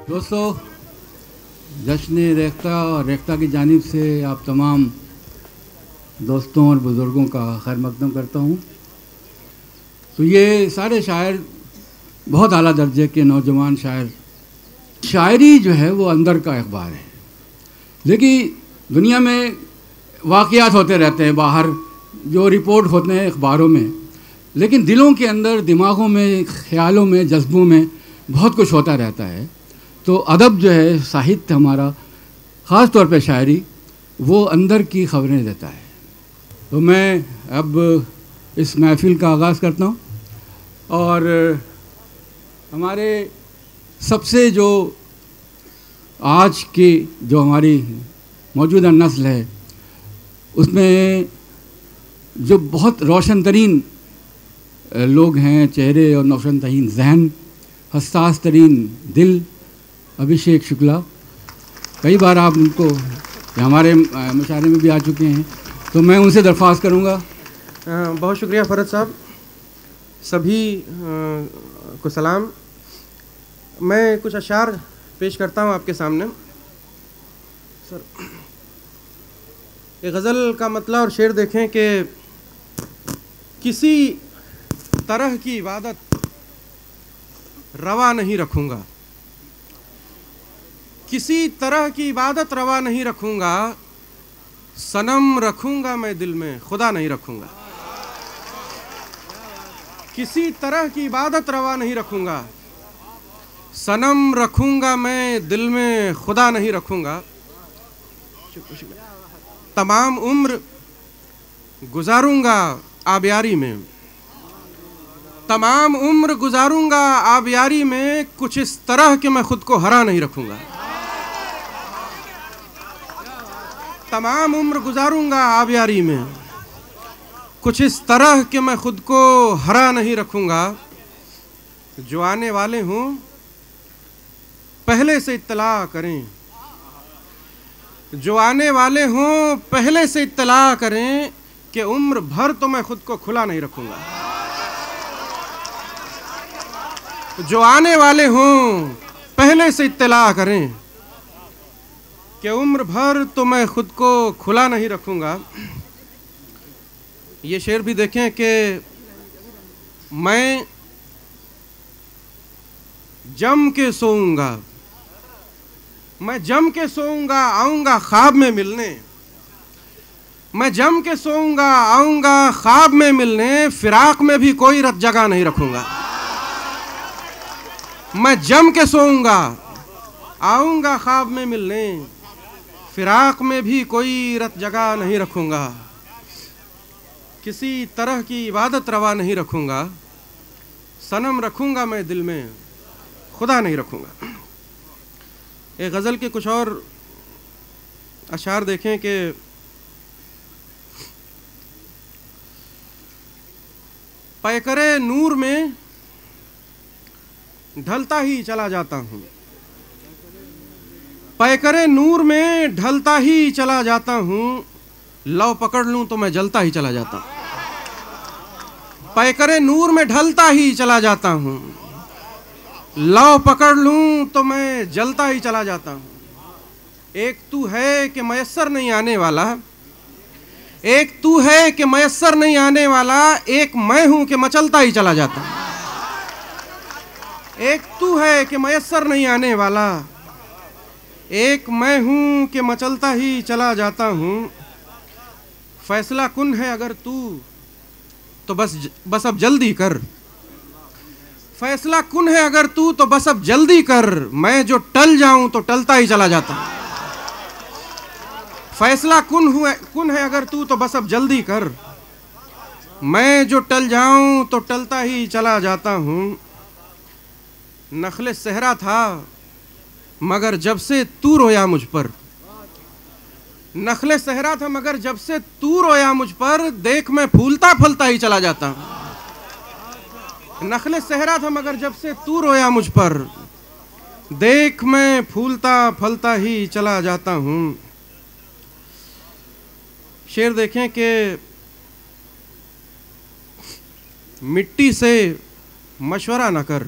दोस्तों, जश्न रेख्ता और रेख्ता की जानिब से आप तमाम दोस्तों और बुज़ुर्गों का खैर मकदम करता हूँ। तो ये सारे शायर बहुत आला दर्जे के नौजवान शायर। शायरी जो है वो अंदर का अखबार है, लेकिन दुनिया में वाक़यात होते रहते हैं बाहर जो रिपोर्ट होते हैं अखबारों में, लेकिन दिलों के अंदर, दिमागों में, ख्यालों में, जज्बों में बहुत कुछ होता रहता है। तो अदब जो है, साहित्य हमारा, ख़ास तौर पे शायरी, वो अंदर की खबरें देता है। तो मैं अब इस महफ़िल का आगाज़ करता हूँ और हमारे सबसे जो आज की जो हमारी मौजूदा नस्ल है उसमें जो बहुत रोशन तरीन लोग हैं, चेहरे और रोशन तरीन जहन, हसास तरीन दिल, अभिषेक शुक्ला, कई बार आप उनको हमारे मुशायरे में भी आ चुके हैं, तो मैं उनसे दरख्वास्त करूँगा। बहुत शुक्रिया फ़रद साहब, सभी को सलाम। मैं कुछ अशार पेश करता हूँ आपके सामने। सर, ये गज़ल का मतला और शेर देखें कि किसी तरह की इबादत रवा नहीं रखूँगा, किसी तरह की इबादत रवा नहीं रखूँगा, सनम रखूँगा मैं दिल में, खुदा नहीं रखूँगा। किसी तरह की इबादत रवा नहीं रखूँगा, सनम रखूँगा मैं दिल में, खुदा नहीं रखूँगा। तमाम उम्र गुजारूँगा आबियारी में, तमाम उम्र गुजारूँगा आबियारी में, कुछ इस तरह कि मैं खुद को हरा नहीं रखूँगा। तमाम उम्र गुजारूँगा आबियारी में, कुछ इस तरह कि मैं खुद को हरा नहीं रखूँगा। जो आने वाले हों पहले से इत्तला करें, जो आने वाले हों पहले से इत्तला करें कि उम्र भर तो मैं खुद को खुला नहीं रखूँगा। जो आने वाले हों पहले से इत्तला करें कि उम्र भर तो मैं खुद को खुला नहीं रखूँगा। ये शेर भी देखें कि मैं जम के सोऊंगा, मैं जम के सोऊंगा, आऊँगा ख्वाब में मिलने, मैं जम के सोऊंगा, आऊँगा ख्वाब में मिलने, फिराक में भी कोई रत जगह नहीं रखूँगा। मैं जम के सोऊंगा, आऊँगा ख्वाब में मिलने, फिराक में भी कोई रत जगह नहीं रखूँगा। किसी तरह की इबादत रवा नहीं रखूँगा, सनम रखूँगा मैं दिल में, खुदा नहीं रखूँगा। एक गज़ल के कुछ और अशार देखें कि पैकरे नूर में ढलता ही चला जाता हूँ, पैकरे नूर में ढलता ही चला जाता हूँ, लौ पकड़ लूँ तो मैं जलता ही चला जाता हूँ। पैकरे नूर में ढलता ही चला जाता हूँ, लौ पकड़ लूँ तो मैं जलता ही चला जाता हूँ। एक तू है कि मयस्सर नहीं आने वाला, एक तू है कि मयस्सर नहीं आने वाला, एक मैं हूँ कि मचलता ही चला जाता हूँ। एक तू है कि मयस्सर नहीं आने वाला, एक मैं हूँ कि मचलता ही चला जाता हूँ। फैसला कुन है अगर तू तो बस अब जल्दी कर, फैसला कुन है अगर तू तो बस अब जल्दी कर, मैं जो टल जाऊं तो टलता ही चला जाता हूं। फैसला कुन है अगर तू तो बस अब जल्दी कर, मैं जो टल जाऊं तो टलता ही चला जाता हूं। नखले सहरा था मगर जब से तू रोया मुझ पर, नखले सहरा था मगर जब से तू रोया मुझ पर, देख मैं फूलता फलता ही चला जाता हूँ। नखले सहरा था मगर जब से तू रोया मुझ पर, देख मैं फूलता फलता ही चला जाता हूँ। शेर देखें कि मिट्टी से मशवरा न कर,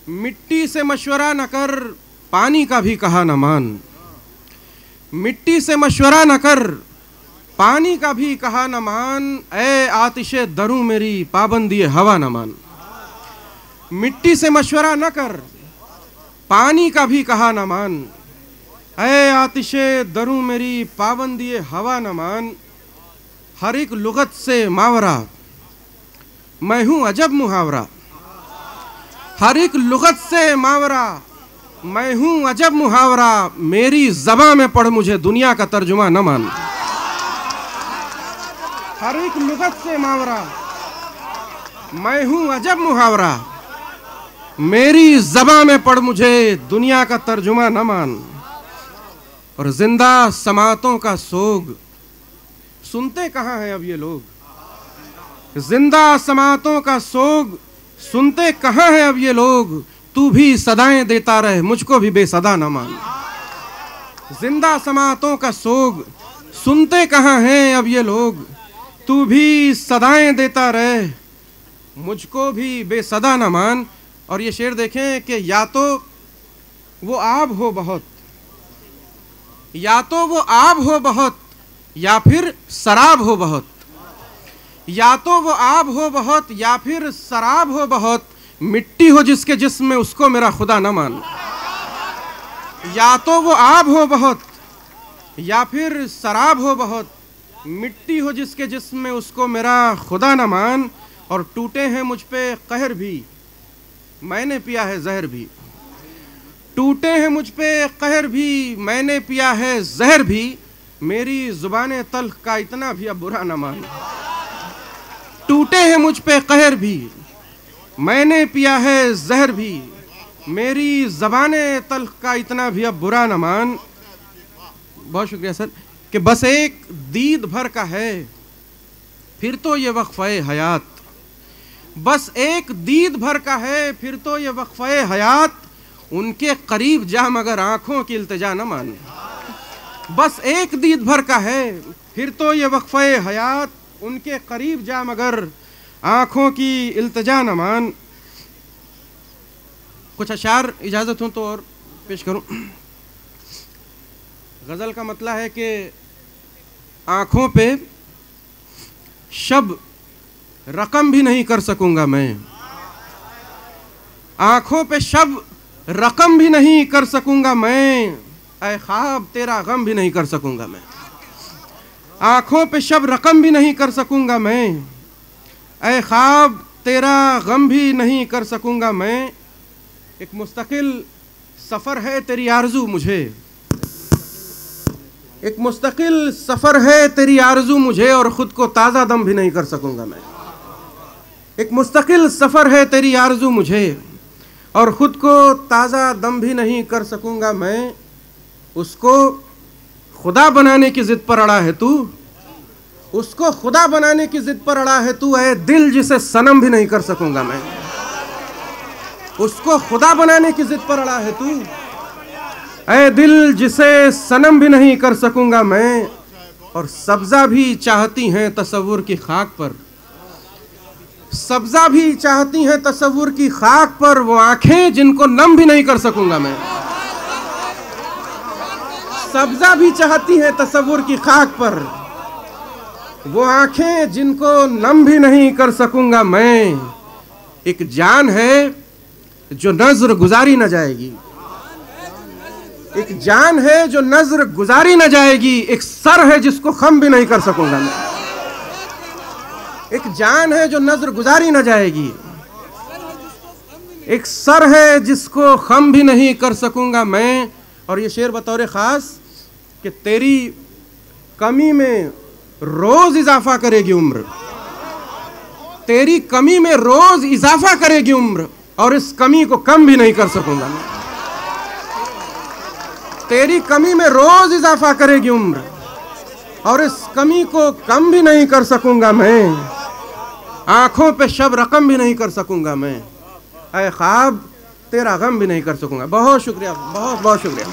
मिट्टी से मशवरा न कर, पानी का भी कहा न मान। मिट्टी से मशवरा न कर, पानी का भी कहा न मान। ऐ आतिशे दरूं मेरी, पाबंदी हवा न मान। मिट्टी से मशवरा न कर, पानी का भी कहा न मान। ऐ आतिशे दरूं मेरी, पाबंदी हवा न मान। हर एक लुगत से मावरा, मैं हूं अजब मुहावरा। हर एक लुगत से मावरा, मैं हूं अजब मुहावरा। मेरी ज़बां में पढ़, मुझे दुनिया का तर्जुमा न मान। हर एक लुगत से मावरा, मैं हूं अजब मुहावरा। मेरी ज़बां में पढ़, मुझे दुनिया का तर्जुमा न मान। और जिंदा समातों का सोग सुनते कहाँ हैं अब ये लोग। जिंदा समातों का सोग सुनते कहाँ हैं अब ये लोग। तू भी सदाएं देता रहे, मुझको भी बेसदा न मान। जिंदा समातों का सोग सुनते कहाँ हैं अब ये लोग। तू भी सदाएं देता रहे, मुझको भी बेसदा न मान। और ये शेर देखें कि या तो वो आब हो बहुत, या तो वो आब हो बहुत, या फिर शराब हो बहुत। या तो वो आब हो बहुत, या फिर शराब हो बहुत। मिट्टी हो जिसके जिस्म में, उसको मेरा खुदा न मान। या तो वो आब हो बहुत, या फिर शराब हो बहुत। मिट्टी हो जिसके जिस्म में, उसको मेरा खुदा न मान। और टूटे हैं मुझ पे कहर भी, मैंने पिया है जहर भी। टूटे हैं मुझ पे कहर भी, मैंने पिया है जहर भी। मेरी जुबाने तल्ख का इतना भी अब बुरा न मान। टूटे हैं मुझ पे कहर भी, मैंने पिया है जहर भी। मेरी ज़बाने तल्ख का इतना भी अब बुरा न मान। बहुत शुक्रिया सर। कि बस एक दीद भर का है, फिर तो ये वक्फ़े हयात। बस एक दीद भर का है, फिर तो ये वक्फ़े हयात। उनके करीब जा मगर आंखों की इल्तिजा न मान। बस एक दीद भर का है, फिर तो ये वक्फ़े हयात। उनके करीब जा मगर आंखों की इल्तिजा न मान। कुछ अशार इजाज़त हो तो और पेश करूं। गज़ल का मतला है कि आंखों पे शब रकम भी नहीं कर सकूंगा मैं। आंखों पे शब रकम भी नहीं कर सकूंगा मैं। ऐ ख्वाब तेरा गम भी नहीं कर सकूंगा मैं। आंखों पे शब रकम भी नहीं कर सकूंगा मैं। ऐ ख्वाब तेरा गम भी नहीं कर सकूंगा मैं। एक मुस्तकिल सफ़र है तेरी आरज़ू मुझे। एक मुस्तकिल सफ़र है तेरी आरज़ू मुझे, और ख़ुद को ताज़ा दम भी नहीं कर सकूंगा मैं। एक मुस्तकिल सफ़र है तेरी आरज़ू मुझे, और ख़ुद को ताज़ा दम भी नहीं कर सकूंगा मैं। उसको खुदा बनाने की ज़िद पर अड़ा है तू। उसको खुदा बनाने की ज़िद पर अड़ा है तू। ऐ दिल जिसे सनम भी नहीं कर सकूंगा मैं। उसको खुदा बनाने की ज़िद पर अड़ा है तू। ऐ दिल जिसे सनम भी नहीं कर सकूंगा मैं। और सब्ज़ा भी चाहती हैं तसव्वुर की खाक पर। सब्ज़ा भी चाहती हैं तसव्वुर की खाक पर। वो आंखें जिनको नम भी नहीं कर सकूंगा मैं। सब्ज़ा भी चाहती हैं तसव्वुर की खाक पर। वो आंखें जिनको नम भी नहीं कर सकूंगा मैं। एक जान है जो नज़र गुजारी न जाएगी। एक जान है जो नज़र गुजारी न जाएगी। एक सर है जिसको खम भी नहीं कर सकूंगा मैं। एक जान है जो नज़र गुजारी न जाएगी। एक सर है जिसको खम भी नहीं कर सकूंगा मैं। और ये शेर बतौर ख़ास कि तेरी कमी में रोज़ इजाफा करेगी उम्र। तेरी कमी में रोज़ इजाफा करेगी उम्र, और इस कमी को कम भी नहीं कर सकूंगा मैं। तेरी कमी में रोज़ इजाफा करेगी उम्र, और इस कमी को कम भी नहीं कर सकूंगा मैं। आंखों पे शब रकम भी नहीं कर सकूंगा मैं। ऐ ख्वाब तेरा गम भी नहीं कर सकूंगा। बहुत शुक्रिया, बहुत बहुत शुक्रिया।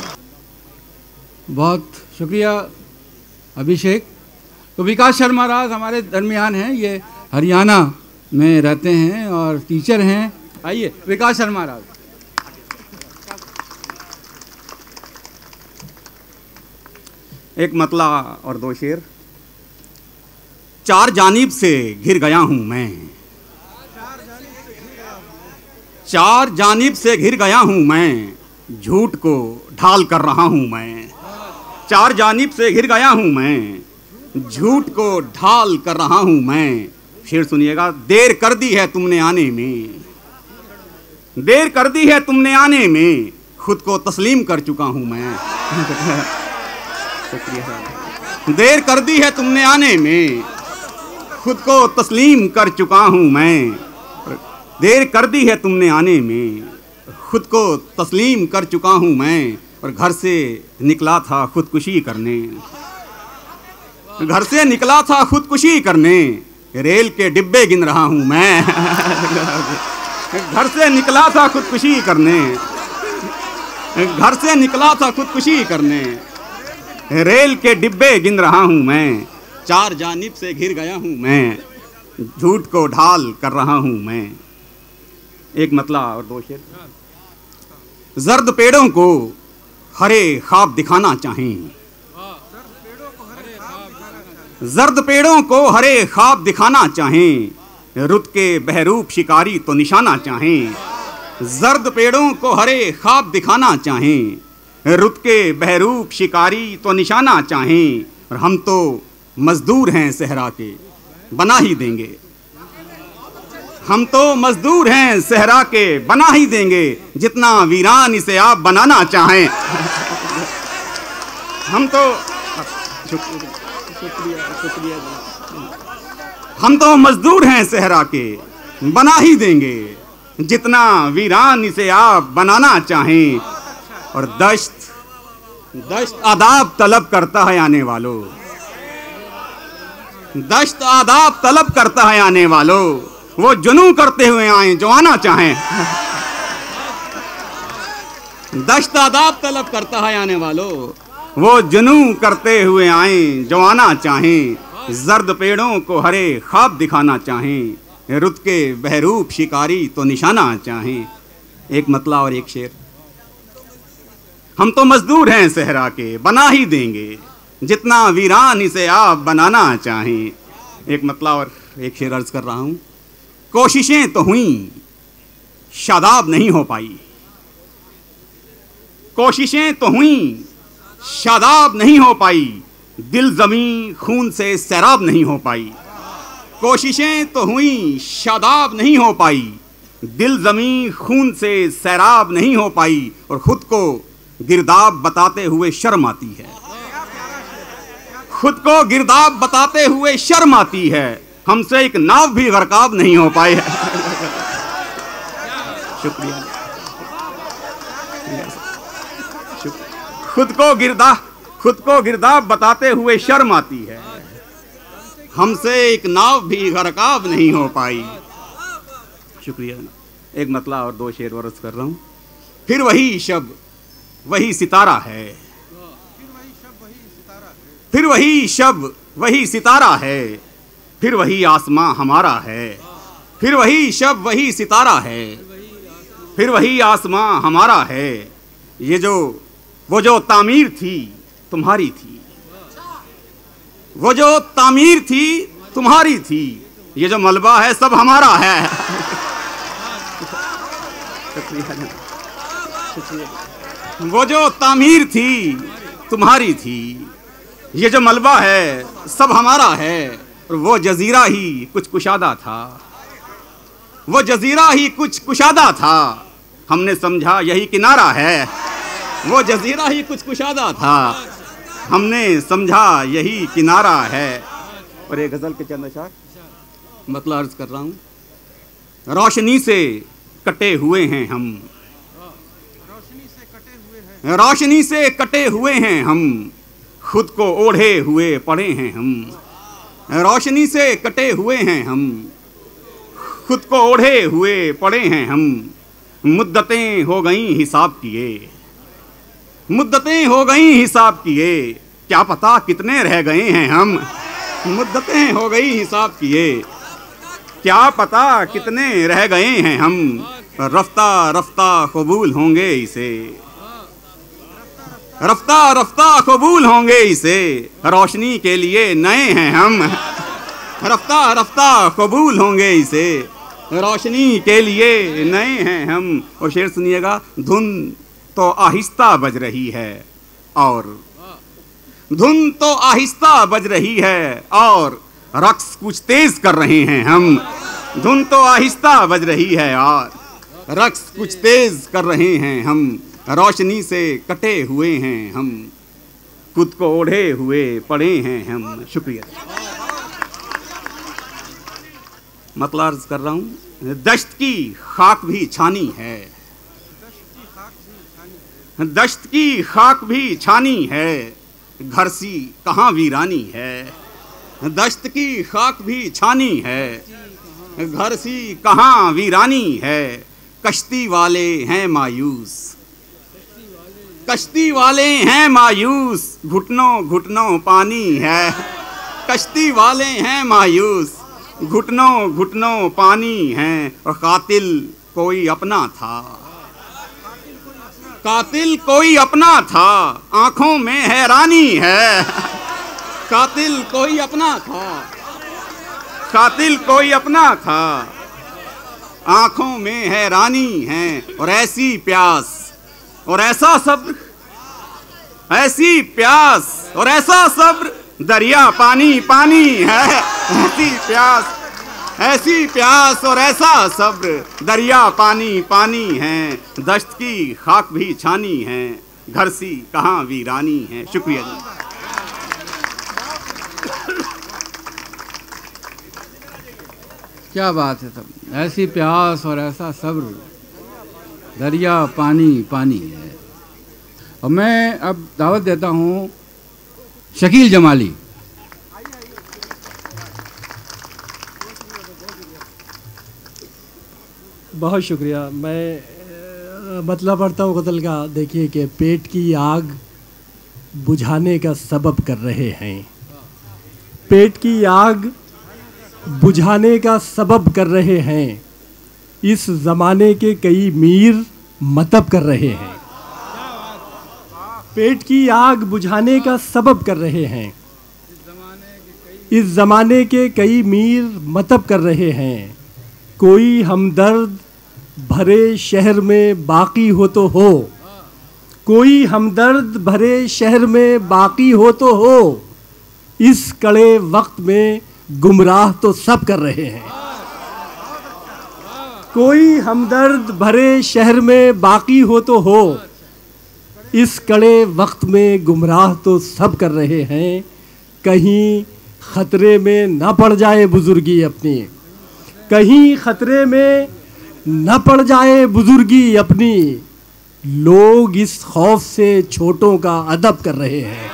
बहुत शुक्रिया अभिषेक। तो विकास शर्मा राज हमारे दरमियान हैं। ये हरियाणा में रहते हैं और टीचर हैं। आइए विकास शर्मा राज। एक मतला और दो शेर। चार जानिब से घिर गया हूं मैं, चार जानिब से घिर गया हूं मैं, झूठ को ढाल कर रहा हूं मैं। चार जानिब से घिर गया हूं मैं, झूठ को ढाल कर रहा हूं मैं। शेर सुनिएगा। देर कर दी है तुमने आने में, देर कर दी है तुमने आने में, खुद को तस्लीम कर चुका हूं मैं। देर कर दी है तुमने आने में, खुद को तस्लीम कर चुका हूं मैं। देर कर दी है तुमने आने में, खुद को तस्लीम कर चुका हूं मैं। और घर से निकला था खुदकुशी करने, घर से निकला था खुदकुशी करने, रेल के डिब्बे गिन रहा हूं मैं। घर से निकला था खुदकुशी करने, घर से निकला था खुदकुशी करने, रेल के डिब्बे गिन रहा हूं मैं। चार जानिब से घिर गया हूं मैं, झूठ को ढाल कर रहा हूं मैं। एक मतला और दो शेर। जर्द पेड़ों को हरे ख्वाब दिखाना चाहें, जर्द पेड़ों को हरे ख्वाब दिखाना चाहें, रुत के बहरूप शिकारी तो निशाना चाहें। जर्द पेड़ों को हरे ख्वाब दिखाना चाहें, रुत के बहरूप शिकारी तो निशाना चाहें। और हम तो मजदूर हैं सहरा के, बना ही देंगे। हम तो मजदूर हैं सहरा के, बना ही देंगे, जितना वीरान इसे आप बनाना चाहें। हम तो शुक्रिया। हम तो मजदूर हैं सहरा के, बना ही देंगे, जितना वीरान इसे आप बनाना चाहें। और दश्त आदाब तलब करता है आने वालों, दश्त आदाब तलब करता है आने वालों, वो जुनू करते हुए आए जो आना चाहें। दश्त आदाब तलब करता है आने वालों, वो जुनू करते हुए आए जो आना चाहें। जर्द पेड़ों को हरे ख्वाब दिखाना चाहें, रुत के बहरूप शिकारी तो निशाना चाहें। एक मतला और एक शेर। हम तो मजदूर हैं सहरा के, बना ही देंगे, जितना वीरान इसे आप बनाना चाहें। एक मतला और एक शेर अर्ज कर रहा हूं। कोशिशें तो हुई, शादाब नहीं हो पाई, कोशिशें तो हुई, शादाब नहीं हो पाई, दिल जमी खून से सैराब नहीं हो पाई। कोशिशें तो हुई, शादाब नहीं हो पाई, दिल जमी खून से सैराब नहीं हो पाई। और खुद को गिरदाब बताते हुए शर्म आती है, खुद को गिरदाब बताते हुए शर्म आती है, हमसे एक नाव भी गरकाब नहीं हो पाई है। शुक्रिया। खुद को गिरदाब बताते हुए शर्म आती है, हमसे एक नाव भी गरकाब नहीं हो पाई। शुक्रिया। एक मतला और दो शेर वर्ज कर रहा हूं। फिर वही शब वही सितारा है, फिर वही शब वही सितारा है, फिर वही आसमां हमारा है। फिर वही शब वही सितारा है, फिर वही आसमां हमारा है। वो जो तामीर थी तुम्हारी थी, वो जो तामीर थी तुम्हारी थी, ये जो मलबा है सब हमारा है। वो जो तामीर थी तुम्हारी थी, ये जो मलबा है सब हमारा है। और वो जजीरा ही कुछ कुशादा था, वो जजीरा ही कुछ कुशादा था, हमने समझा यही किनारा है। वो जजीरा ही कुछ कुशादा था, हमने समझा यही किनारा है। और एक गजल के चंद अशार मतलब अर्ज कर रहा हूं। रोशनी से कटे हुए हैं हम, रोशनी से कटे हुए हैं हम, खुद को ओढ़े हुए पड़े हैं हम। रोशनी से कटे हुए हैं हम, खुद को ओढ़े हुए पड़े हैं हम। मुद्दतें हो गई हिसाब किए, मुद्दतें हो गई हिसाब किए, क्या पता कितने रह गए हैं हम। मुद्दतें हो गई हिसाब किए, क्या पता कितने रह गए हैं हम। रफ्ता रफ्ता कबूल होंगे इसे, रफ्ता रफ्ता कबूल होंगे इसे, रोशनी के लिए नए हैं हम। रफ्ता रफ्ता कबूल होंगे इसे, रोशनी के लिए नए हैं हम। और शेर सुनिएगा, धुन तो आहिस्ता बज रही है और धुन तो आहिस्ता बज रही है और रक्स कुछ तेज कर रहे हैं हम। धुन तो आहिस्ता बज रही है और रक्स कुछ तेज कर रहे हैं हम। रोशनी से कटे हुए हैं हम, खुद को ओढ़े हुए पड़े हैं हम। शुक्रिया। मतलब अर्ज कर रहा हूं, दश्त की खाक भी छानी है, दश्त की खाक भी छानी है, घर सी कहाँ वीरानी है। दश्त की खाक भी छानी है, घर सी कहाँ वीरानी है। कश्ती वाले हैं मायूस, कश्ती वाले हैं मायूस, घुटनों घुटनों पानी है। कश्ती वाले हैं मायूस, घुटनों घुटनों पानी है। और कातिल कोई अपना था, कातिल कोई अपना था, आंखों में हैरानी है। कातिल कोई अपना था, कातिल कोई अपना था, आंखों में हैरानी है। और ऐसी प्यास और ऐसा सब्र, ऐसी प्यास और ऐसा सब्र, दरिया पानी पानी है। ऐसी प्यास, ऐसी प्यास और ऐसा सब्र, दरिया पानी पानी है। दश्त की खाक भी छानी है, घर सी कहाँ वीरानी है। शुक्रिया जी। क्या बात है सब। ऐसी प्यास और ऐसा सब्र, दरिया पानी पानी है। और मैं अब दावत देता हूँ शकील जमाली। बहुत शुक्रिया। मैं मतलब पढ़ता हूँ गज़ल का। देखिए कि पेट की आग बुझाने का सबब कर रहे हैं, पेट की आग बुझाने का सबब कर रहे हैं। इस ज़माने के कई मीर मतब कर रहे हैं, पेट की आग बुझाने का सबब कर रहे हैं। इस ज़माने के कई मीर मतब कर रहे हैं। कोई हमदर्द भरे शहर में बाकी हो तो हो, कोई हमदर्द भरे शहर में बाकी हो तो हो। इस कड़े वक्त में गुमराह तो सब कर रहे हैं। कोई हमदर्द भरे शहर में बाकी हो तो हो, इस कड़े वक्त में गुमराह तो सब कर रहे हैं। कहीं खतरे में न पड़ जाए बुजुर्गी अपनी, कहीं खतरे में न पड़ जाए बुजुर्गी अपनी। लोग इस खौफ से छोटों का अदब कर रहे हैं।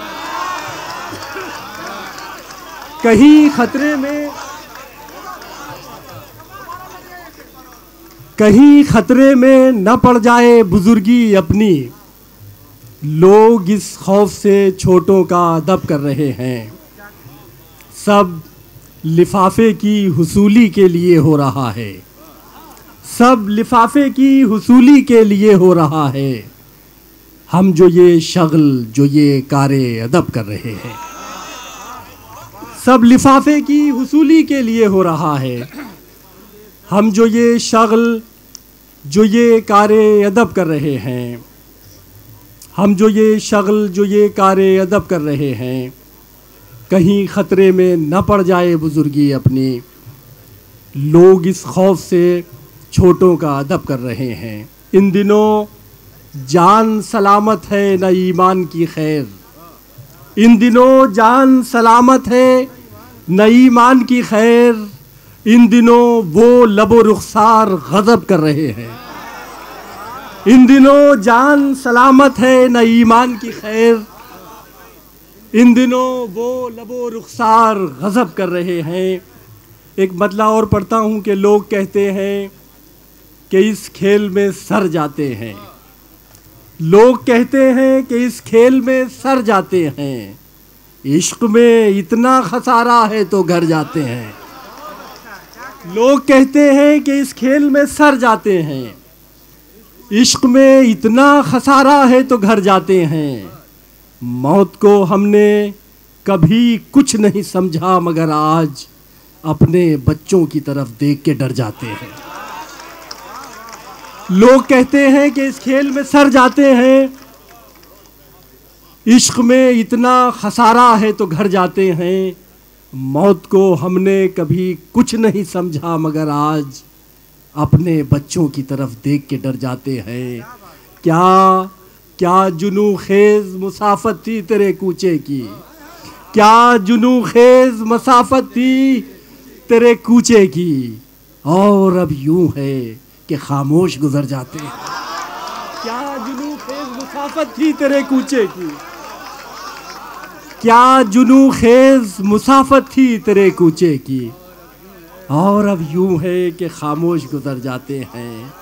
कहीं खतरे में, कहीं खतरे में न पड़ जाए बुजुर्गी अपनी। लोग इस खौफ से छोटों का अदब कर रहे हैं। सब लिफाफे की हुसूली के लिए हो रहा है, सब लिफाफे की हुसूली के लिए हो रहा है। हम जो ये शगल, जो ये कारे अदब कर रहे हैं, सब लिफाफे की हुसूली के लिए हो रहा है। हम जो ये शगल, जो ये कारे अदब कर रहे हैं, हम जो ये शगल, जो ये कारे अदब कर रहे हैं। कहीं खतरे में न पड़ जाए बुजुर्गी अपनी। लोग इस खौफ से छोटों का अदब कर रहे हैं। इन दिनों जान सलामत है न ईमान की खैर, इन दिनों जान सलामत है न ईमान की खैर। इन दिनों वो लबो रुखसार गज़ब कर रहे हैं। इन दिनों जान सलामत है न ईमान की खैर। इन दिनों वो लबो रुखसार गज़ब कर रहे हैं। एक मतला और पढ़ता हूँ कि लोग कहते हैं कि इस खेल में सर जाते हैं। लोग कहते हैं कि इस खेल में सर जाते हैं। इश्क में इतना खसारा है तो घर जाते हैं। लोग कहते हैं कि इस खेल में सर जाते हैं। इश्क में इतना खसारा है तो घर जाते हैं। मौत को हमने कभी कुछ नहीं समझा, मगर आज अपने बच्चों की तरफ देख के डर जाते हैं। लोग कहते हैं कि इस खेल में सर जाते हैं, इश्क में इतना खसारा है तो घर जाते हैं। मौत को हमने कभी कुछ नहीं समझा, मगर आज अपने बच्चों की तरफ देख के डर जाते हैं। क्या जुनू खेज मुसाफत थी तेरे कूचे की, क्या जुनू खेज मुसाफत थी तेरे कूचे की, और अब यूं है कि खामोश गुजर जाते हैं। क्या जुनू खेज मुसाफत थी तेरे कूचे की, क्या जुनू खेज मुसाफत थी तेरे कूचे की, और अब यूं है कि खामोश गुजर जाते हैं।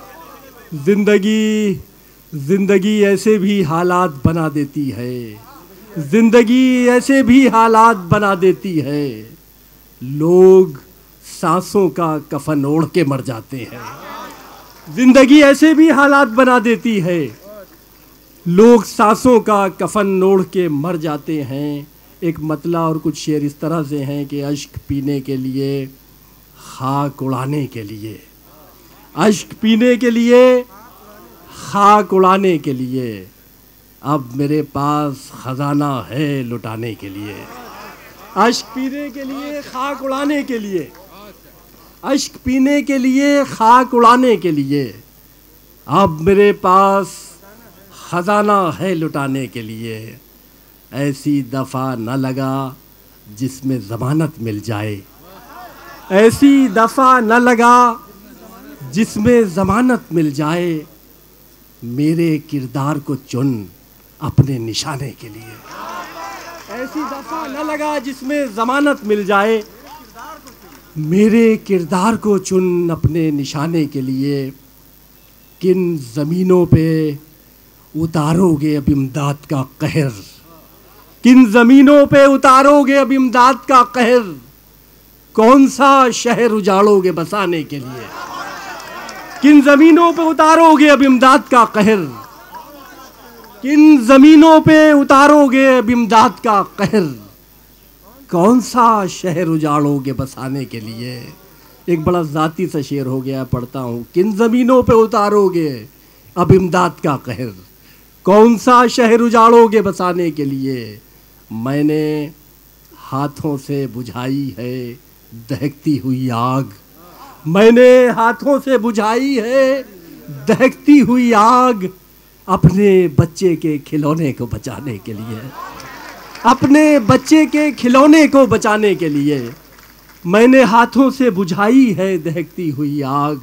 जिंदगी ऐसे भी हालात बना देती है, जिंदगी ऐसे भी हालात बना देती है। लोग सांसों का कफन ओढ़ के मर जाते हैं। जिंदगी ऐसे भी हालात बना देती है, लोग सांसों का कफन ओढ़ के मर जाते हैं। एक मतला और कुछ शेर इस तरह से हैं कि अश्क पीने के लिए, खाक उड़ाने के लिए, अश्क पीने के लिए, खाक उड़ाने के लिए, अब मेरे पास खजाना है लुटाने के लिए। अश्क पीने के लिए, खाक उड़ाने के लिए, अश्क पीने के लिए, खाक उड़ाने के लिए, अब मेरे पास खजाना है लुटाने के लिए। ऐसी दफ़ा न लगा जिसमें ज़मानत मिल जाए, ऐसी दफ़ा न लगा जिसमें ज़मानत मिल जाए। मेरे किरदार को चुन अपने निशाने के लिए, ऐसी दफ़ा न लगा जिसमें ज़मानत मिल जाए। मेरे किरदार को चुन अपने निशाने के लिए। किन ज़मीनों पे उतारोगे अब इमदाद का कहर, किन ज़मीनों पे उतारोगे अब इमदाद का कहर, कौन सा शहर उजाड़ोगे बसाने के लिए। किन ज़मीनों पे उतारोगे अब इमदाद का कहर, किन ज़मीनों पे उतारोगे अब इमदाद का कहर, कौन सा शहर उजाड़ोगे बसाने के लिए। एक बड़ा ज़ाती सा शेर हो गया, पढ़ता हूँ। किन ज़मीनों पे उतारोगे अब इमदाद का कहर, कौन सा शहर उजाड़ोगे बसाने के लिए। मैंने हाथों से बुझाई है दहकती हुई आग, मैंने हाथों से बुझाई है दहकती हुई आग, अपने बच्चे के खिलौने को बचाने के लिए, अपने बच्चे के खिलौने को बचाने के लिए। मैंने हाथों से बुझाई है दहकती हुई आग,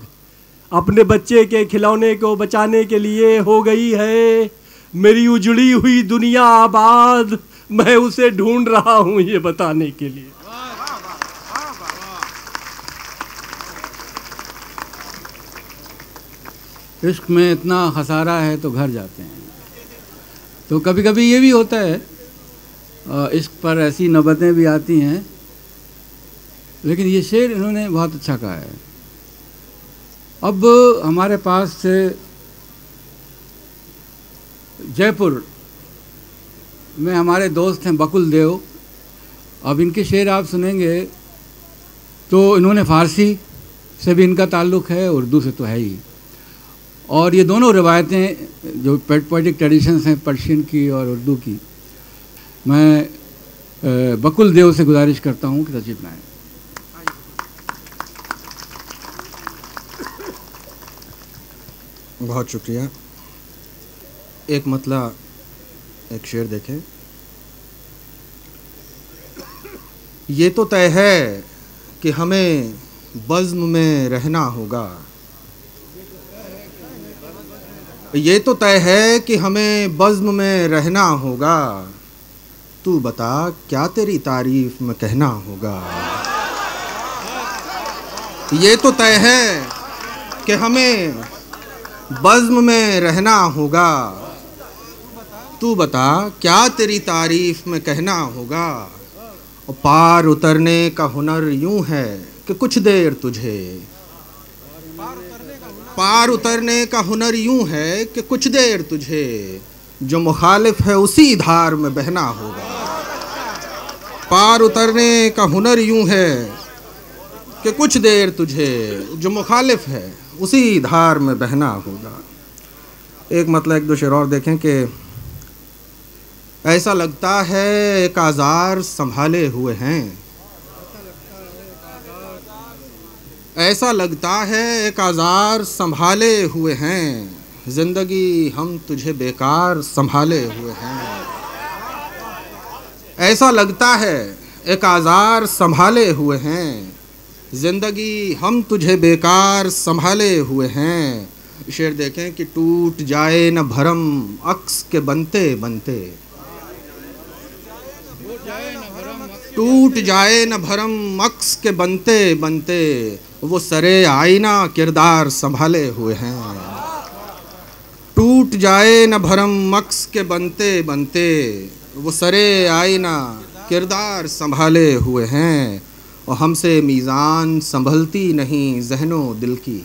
अपने बच्चे के खिलौने को बचाने के लिए। हो गई है मेरी उजड़ी हुई दुनिया आबाद, मैं उसे ढूंढ रहा हूं ये बताने के लिए। इश्क में इतना खसारा है तो घर जाते हैं। तो कभी कभी ये भी होता है, इश्क पर ऐसी नौबतें भी आती हैं, लेकिन ये शेर इन्होंने बहुत अच्छा कहा है। अब हमारे पास से जयपुर में हमारे दोस्त हैं बकुल देव। अब इनके शेर आप सुनेंगे तो इन्होंने फ़ारसी से भी इनका ताल्लुक़ है, उर्दू से तो है ही। और ये दोनों रिवायतें जो पोएटिक ट्रेडिशंस हैं पर्शियन की और उर्दू की, मैं बकुल देव से गुजारिश करता हूँ कि तशरीफ़ लाएं। बहुत शुक्रिया। एक मतला, एक शेर देखें। ये तो तय है कि हमें बज़्म में रहना होगा, ये तो तय है कि हमें बज़्म में रहना होगा, तू बता क्या तेरी तारीफ में कहना होगा। ये तो तय है कि हमें बज़्म में रहना होगा, तू बता क्या तेरी तारीफ में कहना होगा। और पार उतरने का हुनर यूं है कि कुछ देर तुझे, पार उतरने का हुनर यूं है कि कुछ देर तुझे, जो मुखालिफ है उसी धार में बहना होगा। पार उतरने का हुनर यूं है कि कुछ देर तुझे जो मुखालिफ है उसी धार में बहना होगा। एक मतलब एक दो शेर और देखें कि ऐसा लगता है एक आज़ार संभाले हुए हैं, ऐसा लगता है एक आज़ार संभाले हुए हैं, ज़िंदगी हम तुझे बेकार संभाले हुए हैं। ऐसा लगता है एक आज़ार संभाले हुए हैं, ज़िंदगी हम तुझे बेकार संभाले हुए हैं। शेर देखें कि टूट जाए न भरम अक्स के बनते बनते, टूट जाए न भरम अक्स के बनते बनते, वो सरे आईना किरदार संभाले हुए हैं। टूट जाए न भरम अक्स के बनते बनते, वो सरे आईना किरदार संभाले हुए हैं। और हमसे मीज़ान संभलती नहीं ज़हनो दिल की,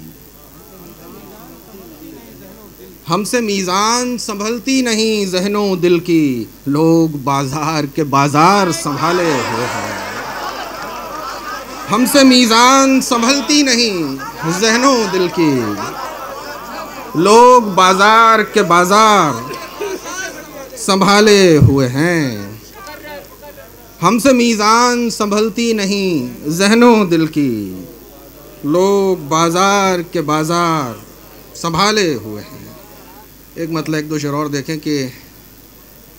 हमसे मीज़ान संभलती नहीं ज़हनो दिल की, लोग बाजार के बाजार संभाले हुए हैं। हमसे मीज़ान संभलती नहीं ज़हनो दिल की, लोग बाजार के बाजार संभाले हुए हैं। हमसे मीज़ान संभलती नहीं ज़हनो दिल की, लोग बाजार के बाजार संभाले हुए हैं। एक मतलब एक दो शेर और देखें कि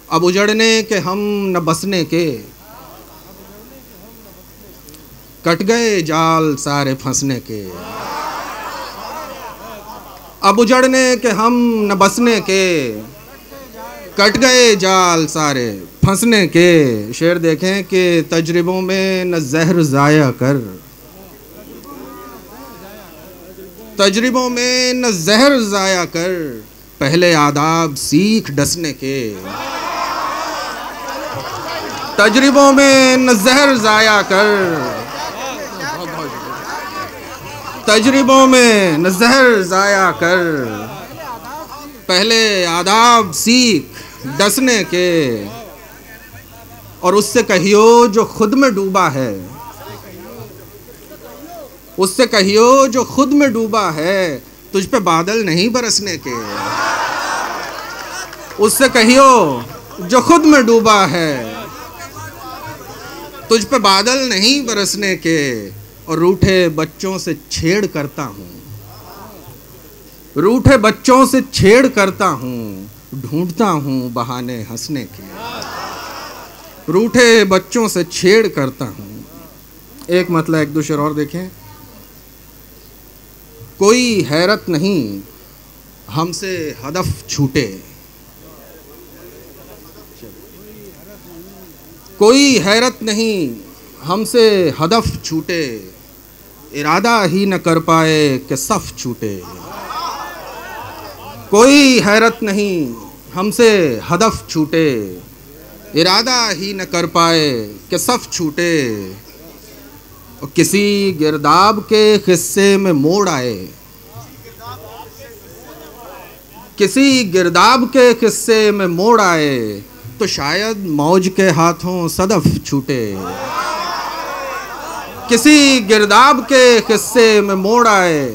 अब उजड़ने के हम न बसने के, कट गए जाल सारे फंसने के। अब उजड़ने के हम न बसने के, कट गए जाल सारे फंसने के। शेर देखें कि तजरिबों में न जहर ज़ाया कर, तजरिबों में न जहर ज़ाया कर, पहले आदाब सीख डसने के। तजरिबों में न जहर ज़ाया कर, तजरिबों में न जहर ज़ाया कर, पहले आदाब सीख डसने के। और उससे कहियो जो खुद में डूबा है, उससे कहियो जो खुद में डूबा है, तुझ पे बादल नहीं बरसने के। उससे कहियो जो खुद में डूबा है, तुझ पे बादल नहीं बरसने के। और रूठे बच्चों से छेड़ करता हूँ, रूठे बच्चों से छेड़ करता हूँ, ढूंढता हूँ बहाने हंसने के। रूठे बच्चों से छेड़ करता हूँ। एक मतलब एक दो शेर और देखें। कोई हैरत नहीं हमसे हदफ छूटे, कोई हैरत नहीं हमसे हदफ छूटे, इरादा ही न कर पाए कि सफ छूटे। कोई हैरत नहीं हमसे हदफ छूटे, इरादा ही न कर पाए कि सफ छूटे। और किसी गिरदाब के किस्से में मोड़ आए, किसी गिरदाब के किस्से में मोड़ आए, तो शायद मौज के हाथों सदफ छूटे। किसी गिरदाब के किस्से में मोड़ आए,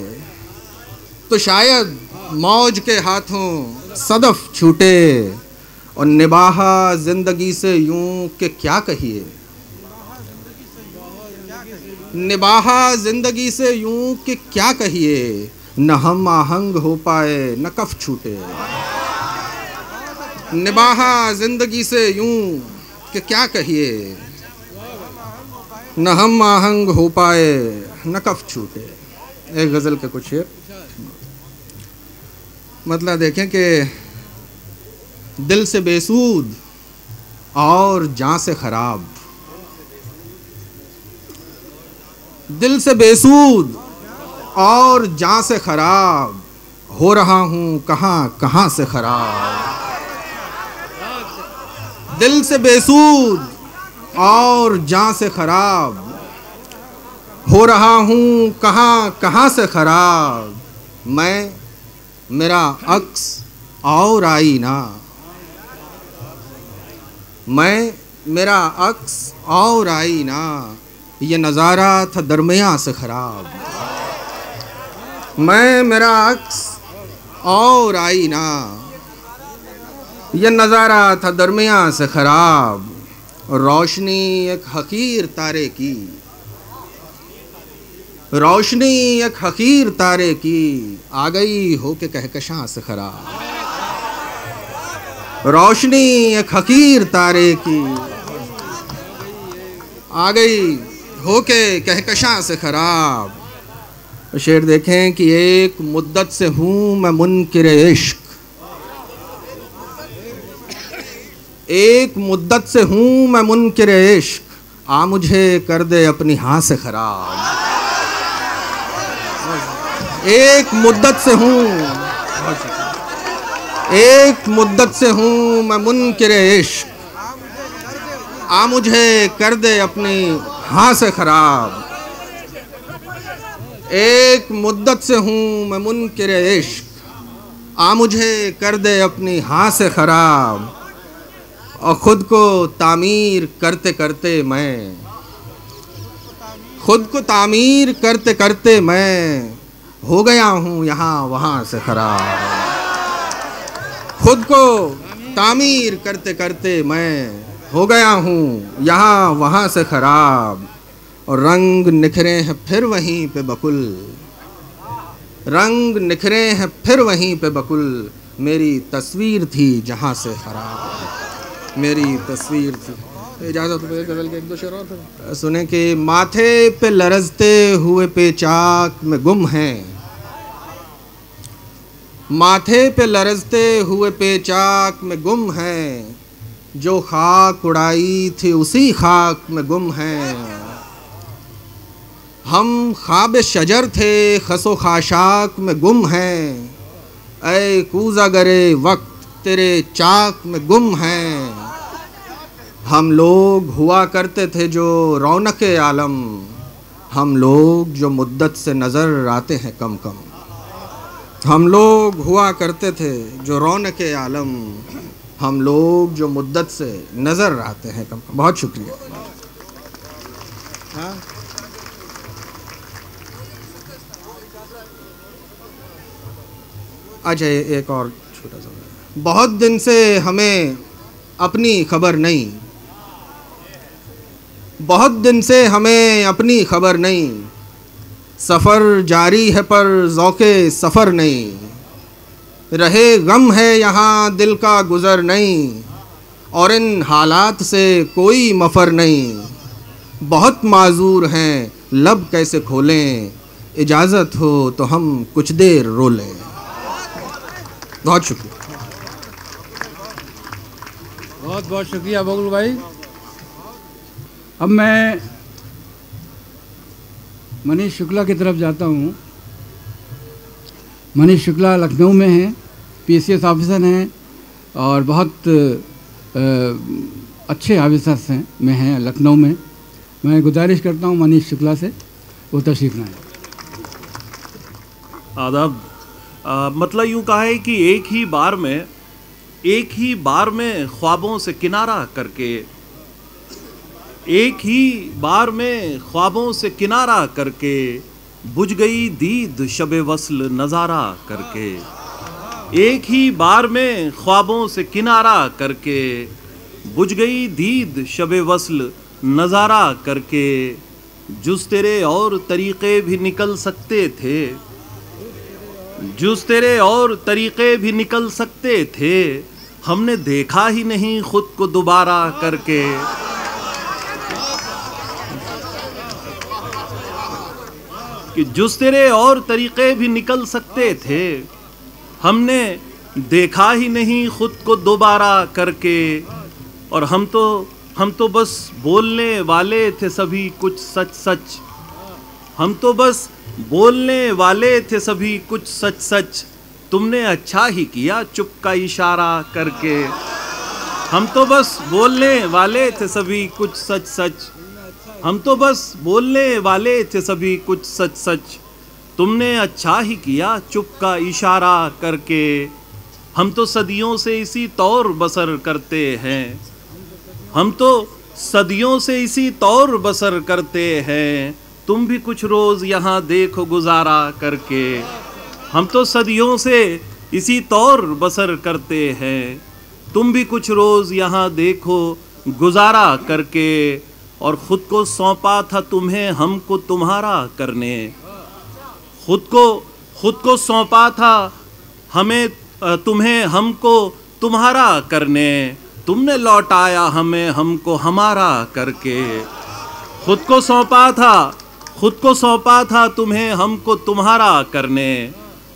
तो शायद मौज के हाथों सदफ छूटे। और निबाहा जिंदगी से यूं कि क्या कहिए, निबाहा जिंदगी से यूं कि क्या कहिए, न हम आहंग हो पाए न कफ छूटे। निबाहा जिंदगी से यूं कि क्या कहिए, न हम आहंग हो पाए न कफ छूटे। एक गज़ल के कुछ शेर मतलब देखें कि दिल से बेसूद और जान से खराब, दिल से बेसूद और जान से खराब, हो रहा हूँ कहाँ कहाँ से खराब। दिल से बेसूद और जान से खराब, हो रहा हूँ कहाँ कहाँ से खराब। मैं, मेरा अक्स और आईना, मैं मेरा अक्स और आईना, ये नज़ारा था दरमियाँ से ख़राब। मैं मेरा अक्स और आईना, ये नज़ारा था दरमियाँ से ख़राब। रोशनी एक हकीर तारे की, रोशनी एक हकीर तारे की, आ गई हो के कहकशां से ख़राब। रोशनी एक हकीर तारे की, आ गई हो के कहकशां से ख़राब। शेर देखें कि एक मुद्दत से हूँ मैं मुनकिर इश्क, एक मुद्दत से हूँ मैं मुनकिर इश्क, आ मुझे कर दे अपनी हाँ से ख़राब। एक मुद्दत से हूँ, एक मुद्दत से हूँ मैं मुनकिर इश्क, आ मुझे कर दे अपनी हाँ से ख़राब। एक मुद्दत से हूँ मैं मुनकिर इश्क, आ मुझे कर दे अपनी हाँ से ख़राब। और ख़ुद को तामीर करते करते मैं, खुद को तामीर करते करते मैं हो गया हूँ यहाँ वहाँ से ख़राब। खुद को तामीर करते करते मैं हो गया हूँ यहाँ वहाँ से ख़राब। और रंग निखरे हैं फिर वहीं पे बकुल, रंग निखरे हैं फिर वहीं पे बकुल, मेरी तस्वीर थी जहाँ से ख़राब, मेरी तस्वीर थी। इजाज़त गज़ल के एक दो शेर और सुने कि माथे पे लरजते हुए पेचाक में गुम हैं, माथे पे लरजते हुए पेचाक में गुम हैं, जो खाक उड़ाई थी उसी खाक में गुम हैं। हम ख्वाब शजर थे खसो खाशाक में गुम हैं, ऐ कूज़ा गरे वक्त तेरे चाक में गुम हैं। हम लोग हुआ करते थे जो रौनक आलम, हम लोग जो मुद्दत से नज़र आते हैं कम कम। हम लोग हुआ करते थे जो रौनक आलम, हम लोग जो मुद्दत से नज़र आते हैं कम कम। बहुत शुक्रिया। हाँ अच्छा, एक और छोटा सा। बहुत दिन से हमें अपनी खबर नहीं, बहुत दिन से हमें अपनी खबर नहीं, सफ़र जारी है पर ज़ौक़े सफ़र नहीं, रहे गम है यहाँ दिल का गुज़र नहीं, और इन हालात से कोई मफ़र नहीं। बहुत माज़ूर हैं लब कैसे खोलें, इजाज़त हो तो हम कुछ देर रो लें। बहुत शुक्रिया। बहुत बहुत शुक्रिया बबलू भाई। अब मैं मनीष शुक्ला की तरफ जाता हूँ। मनीष शुक्ला लखनऊ में हैं, पीसीएस ऑफिसर हैं और बहुत अच्छे ऑफिसर्स में हैं लखनऊ में। मैं गुजारिश करता हूँ मनीष शुक्ला से वो तशरीफ़ लाएं। आदाब। मतलब यूँ कहा है कि एक ही बार में ख्वाबों से किनारा करके, एक ही बार में ख्वाबों से किनारा करके, बुझ गई दीद शबे वस्ल नज़ारा करके। एक ही बार में ख्वाबों से किनारा करके, बुझ गई दीद शबे वस्ल नज़ारा करके। जुज़ तेरे और तरीक़े भी निकल सकते थे, जुज़ तेरे और तरीक़े भी निकल सकते थे, हमने देखा ही नहीं खुद को दोबारा करके। कि जुज़ तेरे और तरीक़े भी निकल सकते थे, हमने देखा ही नहीं खुद को दोबारा करके। और हम तो बस बोलने वाले थे सभी कुछ सच सच, हम तो बस बोलने वाले थे सभी कुछ सच सच, तुमने अच्छा ही किया चुप का इशारा करके। हम तो बस बोलने वाले थे सभी कुछ सच सच, हम तो बस बोलने वाले थे सभी कुछ सच सच, तुमने अच्छा ही किया चुप का इशारा करके। हम तो सदियों से इसी तौर बसर करते हैं, हम तो सदियों से इसी तौर बसर करते हैं, तुम भी कुछ रोज यहाँ देखो गुजारा करके। हम तो सदियों से इसी तौर बसर करते हैं, तुम भी कुछ रोज यहाँ देखो गुजारा करके। और खुद को सौंपा था तुम्हें हमको तुम्हारा करने, खुद को सौंपा था हमें तुम्हें हमको तुम्हारा करने, तुमने लौटाया हमें हमको हमारा करके। खुद को सौंपा था तुम्हें हमको तुम्हारा करने,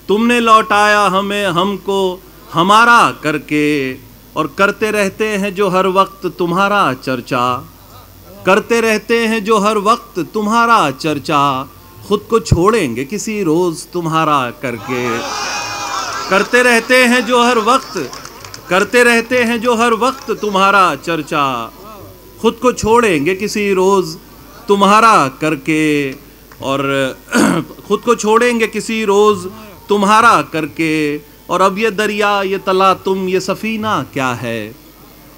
तुमने लौटाया हमें हमको हमारा करके। और करते रहते हैं जो हर वक्त तुम्हारा चर्चा, करते रहते हैं जो हर वक्त तुम्हारा चर्चा, खुद को छोड़ेंगे किसी रोज तुम्हारा करके। करते रहते हैं जो हर वक्त तुम्हारा चर्चा, खुद को छोड़ेंगे किसी रोज तुम्हारा करके। और खुद को छोड़ेंगे किसी रोज तुम्हारा करके। और अब ये दरिया ये तला तुम ये सफीना क्या है,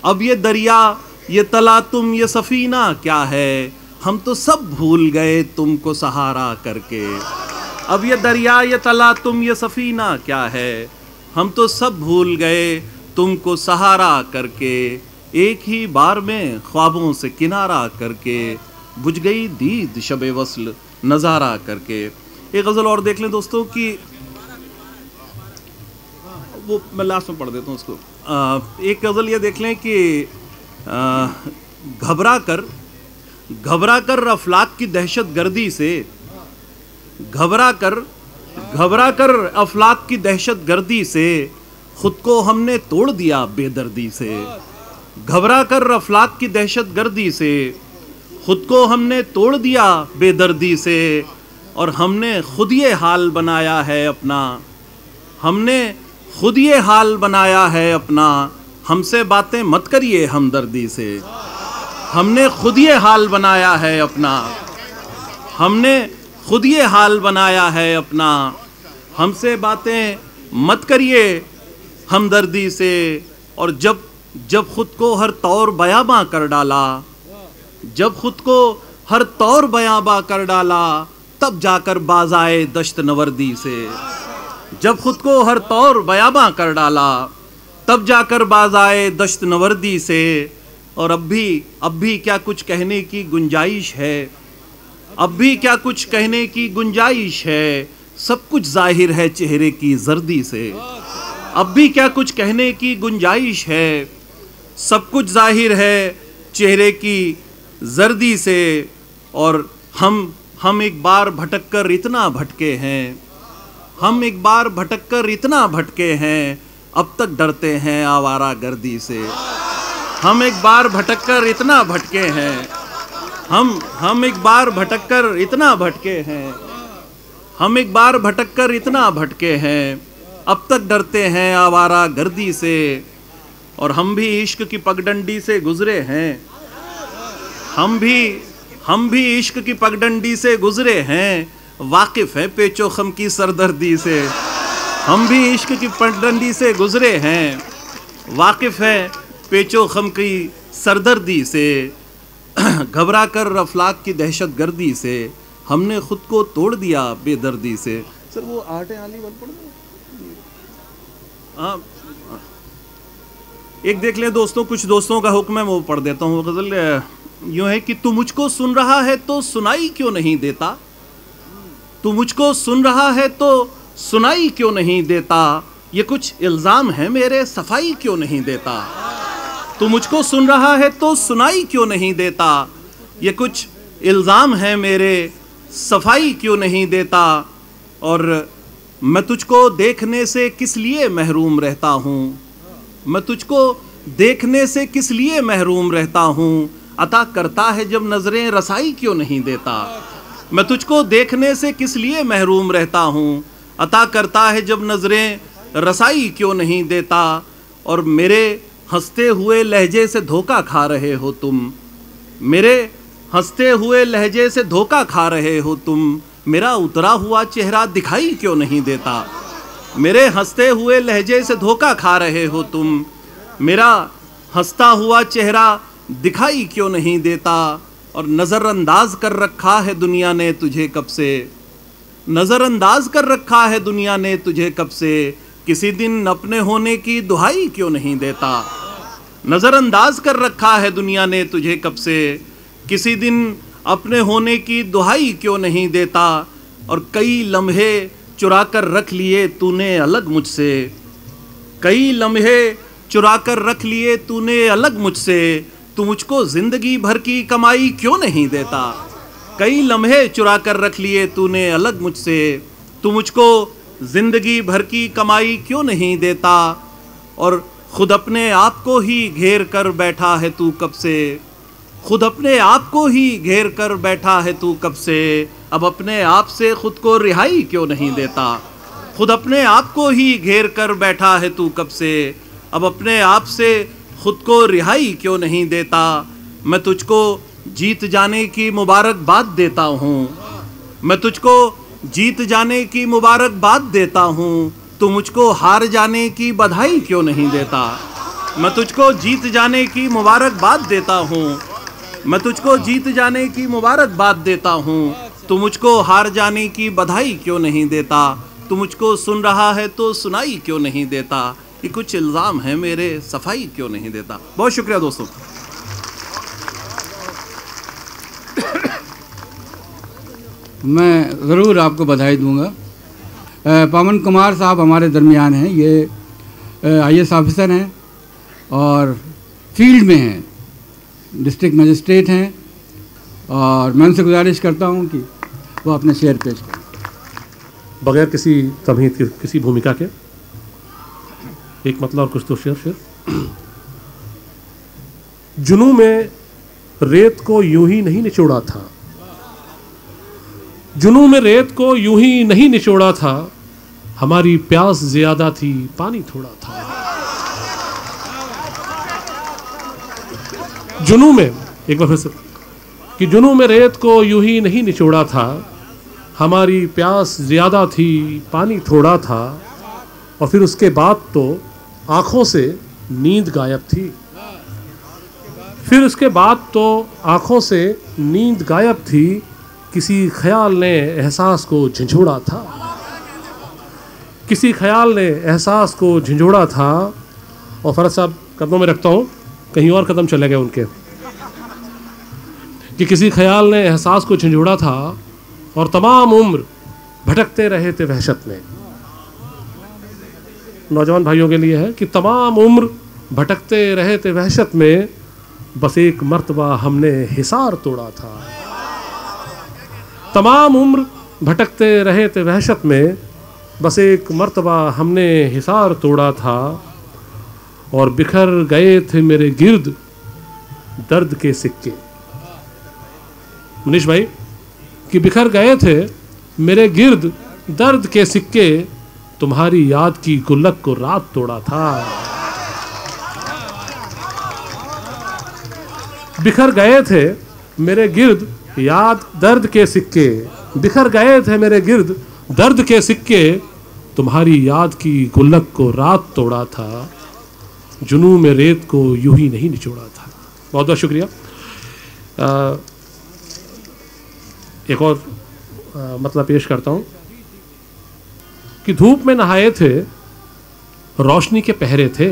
अब ये दरिया ये तला तुम ये सफीना क्या है, हम तो सब भूल गए तुमको सहारा करके। अब ये दरिया ये तला तुम ये सफीना क्या है, हम तो सब भूल गए तुमको सहारा करके। एक ही बार में ख्वाबों से किनारा करके, बुझ गई दीद शबे वस्ल नज़ारा करके। एक गज़ल और देख लें दोस्तों कि वो मैं लास्ट में पढ़ देता हूँ उसको। एक गज़ल ये देख लें कि घबरा कर अफलाक की दहशत गर्दी से, घबरा कर अफलाक की दहशत गर्दी से, खुद को हमने तोड़ दिया बेदर्दी से। घबरा कर अफलाक की दहशत गर्दी से, खुद को हमने तोड़ दिया बेदर्दी से। और हमने खुद ये हाल बनाया है अपना, हमने खुद ये हाल बनाया है अपना, हमसे बातें मत करिए हमदर्दी से। हमने खुद ये हाल बनाया है अपना, हमने खुद ये हाल बनाया है अपना, हमसे बातें मत करिए हमदर्दी से। और जब खुद को हर तौर बयाबां कर डाला, जब खुद को हर तौर बयाबां कर डाला, तब जाकर बाज आए दश्त नवर्दी से। जब खुद को हर तौर बयाबां कर डाला, तब जाकर बाज आए दश्त नवर्दी से। और अब भी क्या कुछ कहने की गुंजाइश है, अब भी क्या कुछ कहने की गुंजाइश है, सब कुछ जाहिर है चेहरे की जर्दी से। अब भी क्या कुछ कहने की गुंजाइश है, सब कुछ जाहिर है चेहरे की जर्दी से। और हम एक बार भटक कर इतना भटके हैं, हम एक बार भटक कर इतना भटके हैं, अब तक डरते हैं आवारा गर्दी से। हम एक बार भटक कर इतना भटके हैं, हम एक बार भटक कर इतना भटके हैं, हम एक बार भटक कर इतना भटके हैं, अब तक डरते हैं आवारा गर्दी से। और हम भी इश्क की पगडंडी से गुजरे हैं, हम भी इश्क की पगडंडी से गुजरे हैं, वाकिफ है पेचो खम की सरदर्दी से। हम भी इश्क की पगडंडी से गुजरे हैं, वाकिफ है पेचो खम की सरदर्दी से। घबरा कर अफलाक की दहशत गर्दी से, हमने खुद को तोड़ दिया बेदर्दी से। सर वो आटे आली वन पढ़ दो। एक देख ले दोस्तों, कुछ दोस्तों का हुक्म है वो पढ़ देता हूँ। गजल यूँ है कि तू मुझको सुन रहा है तो सुनाई क्यों नहीं देता, तू मुझको सुन रहा है तो सुनाई क्यों नहीं देता, ये कुछ इल्ज़ाम है मेरे सफाई क्यों नहीं देता। तू मुझको सुन रहा है तो सुनाई क्यों नहीं देता, ये कुछ इल्ज़ाम है मेरे सफाई क्यों नहीं देता। और मैं तुझको देखने से किस लिए महरूम रहता हूँ, मैं तुझको देखने से किस लिए महरूम रहता हूँ, अता करता है जब नज़रें रसाई क्यों नहीं देता। मैं तुझको देखने से किस लिए महरूम रहता हूँ, अता करता है जब नज़रें रसाई क्यों नहीं देता। और मेरे हंसते हुए लहजे से धोखा खा रहे हो तुम, मेरे हंसते हुए लहजे से धोखा खा रहे हो तुम, मेरा उतरा हुआ चेहरा दिखाई क्यों नहीं देता। मेरे हंसते हुए लहजे से धोखा खा रहे हो तुम, मेरा हंसता हुआ चेहरा दिखाई क्यों नहीं देता, और नज़रअंदाज कर रखा है दुनिया ने तुझे कब से, नज़रअंदाज कर रखा है दुनिया ने तुझे कब से, किसी दिन अपने होने की दुहाई क्यों नहीं देता। नज़रअंदाज कर रखा है दुनिया ने तुझे कब से, किसी दिन अपने होने की दुहाई क्यों नहीं देता, और कई लम्हे चुरा कर रख लिए तूने अलग मुझसे, कई लम्हे चुरा कर रख लिए तूने अलग मुझसे, तू मुझको जिंदगी भर की कमाई क्यों नहीं देता। कई लम्हे चुरा कर रख लिए तूने अलग मुझसे, तू मुझको जिंदगी भर की कमाई क्यों नहीं देता, और खुद अपने आप को ही घेर कर बैठा है तू कब से, खुद अपने आप को ही घेर कर बैठा है तू कब से, अब अपने आप से खुद को रिहाई क्यों नहीं देता। खुद अपने आप को ही घेर कर बैठा है तू कब से, अब अपने आप से खुद को रिहाई क्यों नहीं देता। मैं तुझको जीत जाने की मुबारकबाद देता हूँ, मैं तुझको जीत जाने की मुबारकबाद देता हूँ, तू मुझको हार जाने की बधाई क्यों नहीं देता। मैं तुझको जीत जाने की मुबारकबाद देता हूँ, मैं तुझको जीत जाने की मुबारकबाद देता हूँ, तू मुझको हार जाने की बधाई क्यों नहीं देता। तू मुझको सुन रहा है तो सुनाई क्यों नहीं देता, ये कुछ इल्ज़ाम है मेरे, सफाई क्यों नहीं देता। बहुत शुक्रिया दोस्तों। मैं ज़रूर आपको बधाई दूंगा। पवन कुमार साहब हमारे दरमियान हैं, ये IAS ऑफिसर हैं और फील्ड में हैं, डिस्ट्रिक्ट मजिस्ट्रेट हैं, और मैं उनसे गुजारिश करता हूं कि वो अपना शेयर पेश करें बगैर किसी तमहीद के, किसी भूमिका के। एक मतलब और कुछ तो शेर। जुनू में रेत को यूं ही नहीं निचोड़ा था, जुनू में रेत को यूं ही नहीं निचोड़ा था, हमारी प्यास ज्यादा थी पानी थोड़ा था। जुनू में, एक बार फिर से, कि जुनू में रेत को यूं ही नहीं निचोड़ा था, हमारी प्यास ज्यादा थी पानी थोड़ा था, और फिर उसके बाद तो आंखों से नींद गायब थी, फिर उसके बाद तो आंखों से नींद गायब थी, किसी ख्याल ने एहसास को झंझोड़ा था, किसी ख्याल ने एहसास को झंझोड़ा था। और फरज साहब कदमों में रखता हूँ, कहीं और कदम चले गए उनके, कि किसी ख्याल ने एहसास को झंझोड़ा था, और तमाम उम्र भटकते रहे थे वहशत में। नौजवान भाइयों के लिए है कि तमाम उम्र भटकते रहे थे वहशत में, बस एक मर्तबा हमने हिसार तोड़ा था। तमाम उम्र भटकते रहे थे वहशत में, बस एक मर्तबा हमने हिसार तोड़ा था, और बिखर गए थे मेरे गिर्द दर्द के सिक्के। मनीष भाई, कि बिखर गए थे मेरे गिर्द दर्द के सिक्के, तुम्हारी याद की गुल्लक को रात तोड़ा था। बिखर गए थे मेरे गिर्द याद दर्द के सिक्के, बिखर गए थे मेरे गिर्द दर्द के सिक्के, तुम्हारी याद की गुल्लक को रात तोड़ा था, जुनू में रेत को यूं ही नहीं निचोड़ा था। बहुत बहुत शुक्रिया। एक और मतलब पेश करता हूं कि धूप में नहाए थे, रोशनी के पहरे थे,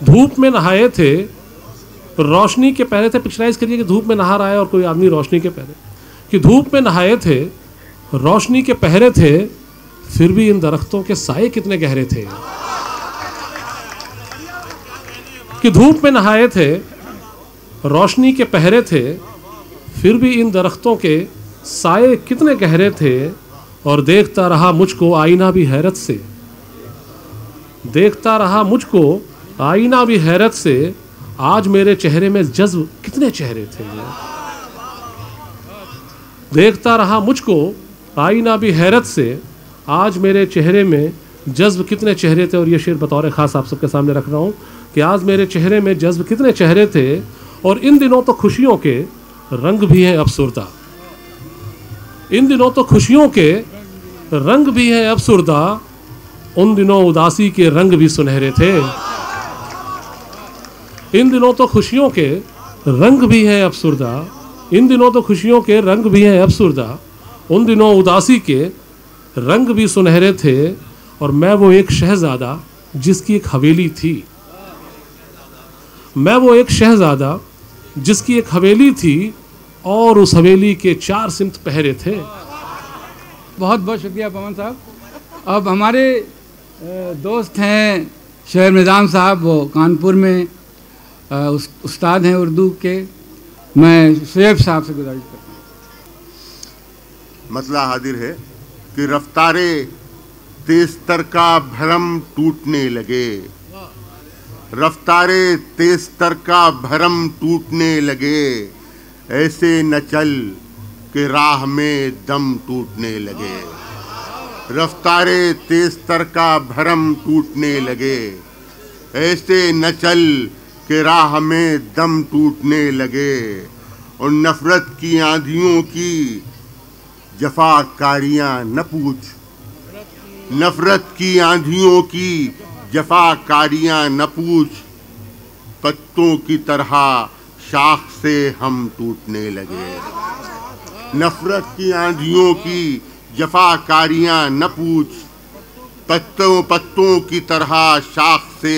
धूप में नहाए थे, रोशनी के पहरे थे। पिक्चराइज करिए कि धूप में नहा रहा है और कोई आदमी रोशनी के पहरे, कि धूप में नहाए थे, रोशनी के पहरे थे, फिर भी इन दरख्तों के साए कितने गहरे थे। कि धूप में नहाए थे, रोशनी के पहरे थे, फिर भी इन दरख्तों के साए कितने गहरे थे, और देखता रहा मुझको आईना भी हैरत से, देखता रहा मुझको आईना भी हैरत से, आज मेरे चेहरे में जज्ब कितने चेहरे थे। देखता रहा मुझको आईना भी हैरत से, आज मेरे चेहरे में जज्ब कितने चेहरे थे। और ये शेर बतौर ख़ास आप सबके सामने रख रहा हूँ कि आज मेरे चेहरे में जज्ब कितने चेहरे थे, और इन दिनों तो खुशियों के रंग भी हैं अफसुर्दा, इन दिनों तो खुशियों के रंग भी हैं अफसुर्दा, उन दिनों उदासी के रंग भी सुनहरे थे। इन दिनों तो खुशियों के रंग भी हैं अफसुर्दा, इन दिनों तो खुशियों के रंग भी हैं अफसुर्दा, उन दिनों उदासी के रंग भी सुनहरे थे, और मैं वो एक शहजादा जिसकी एक हवेली थी, मैं वो एक शहजादा जिसकी एक हवेली थी, और उस हवेली के 4 सिमत पहरे थे। बहुत बहुत शुक्रिया पवन साहब। अब हमारे दोस्त हैं शहर निज़ाम साहब, वो कानपुर में उस्ताद हैं उर्दू के। मैं शुएब साहब से गुजारिश करता हूँ। मसला हाजिर है कि रफ्तारे तेज़तर का भरम टूटने लगे, रफ्तारे तेज़तर का भरम टूटने लगे, ऐसे न चल कि राह में दम टूटने लगे। रफ्तारे तेज़तर का भरम टूटने लगे, ऐसे न चल कि राह में दम टूटने लगे। और नफ़रत की आंधियों की जफाकारियाँ न पूछ, नफ़रत की आंधियों की जफाकारियाँ न पूछ, पत्तों की तरह शाख से हम टूटने लगे। नफ़रत की आंधियों की जफाकारियाँ न पूछ, पत्तों की तरह शाख से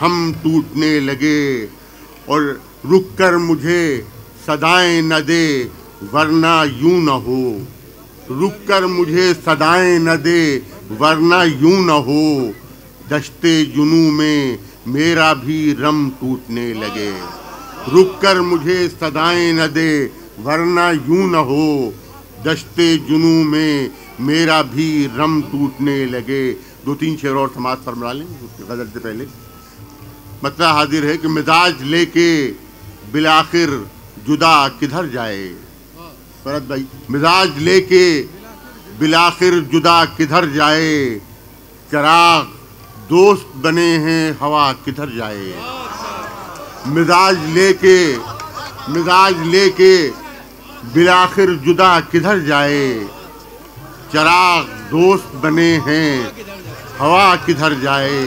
हम टूटने लगे। और रुक कर मुझे सदाएं न दे वरना यूं न हो, रुक कर मुझे सदाएं न दे वरना यूं न हो, दश्ते जुनू में मेरा भी रम टूटने लगे। रुक कर मुझे सदाएं न दे वरना यूं न हो, दश्ते जुनू में मेरा भी रम टूटने लगे। 2-3 शेर और समाज फरमा लें गज़ल से पहले। मतलब हाजिर है कि मिजाज लेके बिलाखिर जुदा किधर जाए। फरत भाई, मिजाज लेके बिलाखिर जुदा किधर जाए, चराग दोस्त बने हैं हवा किधर जाए। मिजाज लेके बिलाखिर जुदा किधर जाए, चराग दोस्त बने हैं हवा किधर जाए,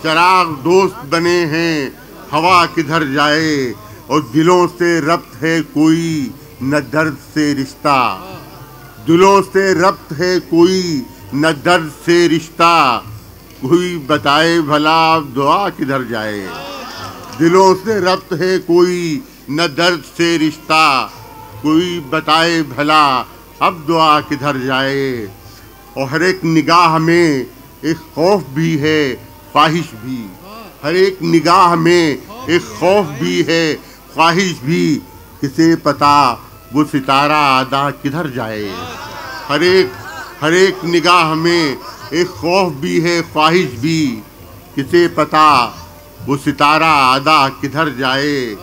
चराग दोस्त बने हैं हवा किधर जाए। और दिलों से रब्त है कोई न दर्द से रिश्ता, दिलों से रब्त है कोई न दर्द से रिश्ता, कोई बताए भला दुआ किधर जाए। दिलों से रब्त है कोई न दर्द से रिश्ता, कोई बताए भला अब दुआ किधर जाए। और हर एक निगाह में एक खौफ भी है ख्वाहिश भी, हर एक निगाह में एक खौफ भी है ख्वाहिश भी, किसे पता वो सितारा आदा किधर जाए। हर एक निगाह में एक खौफ भी है ख्वाहिश भी, किसे पता वो सितारा आदा किधर जाए।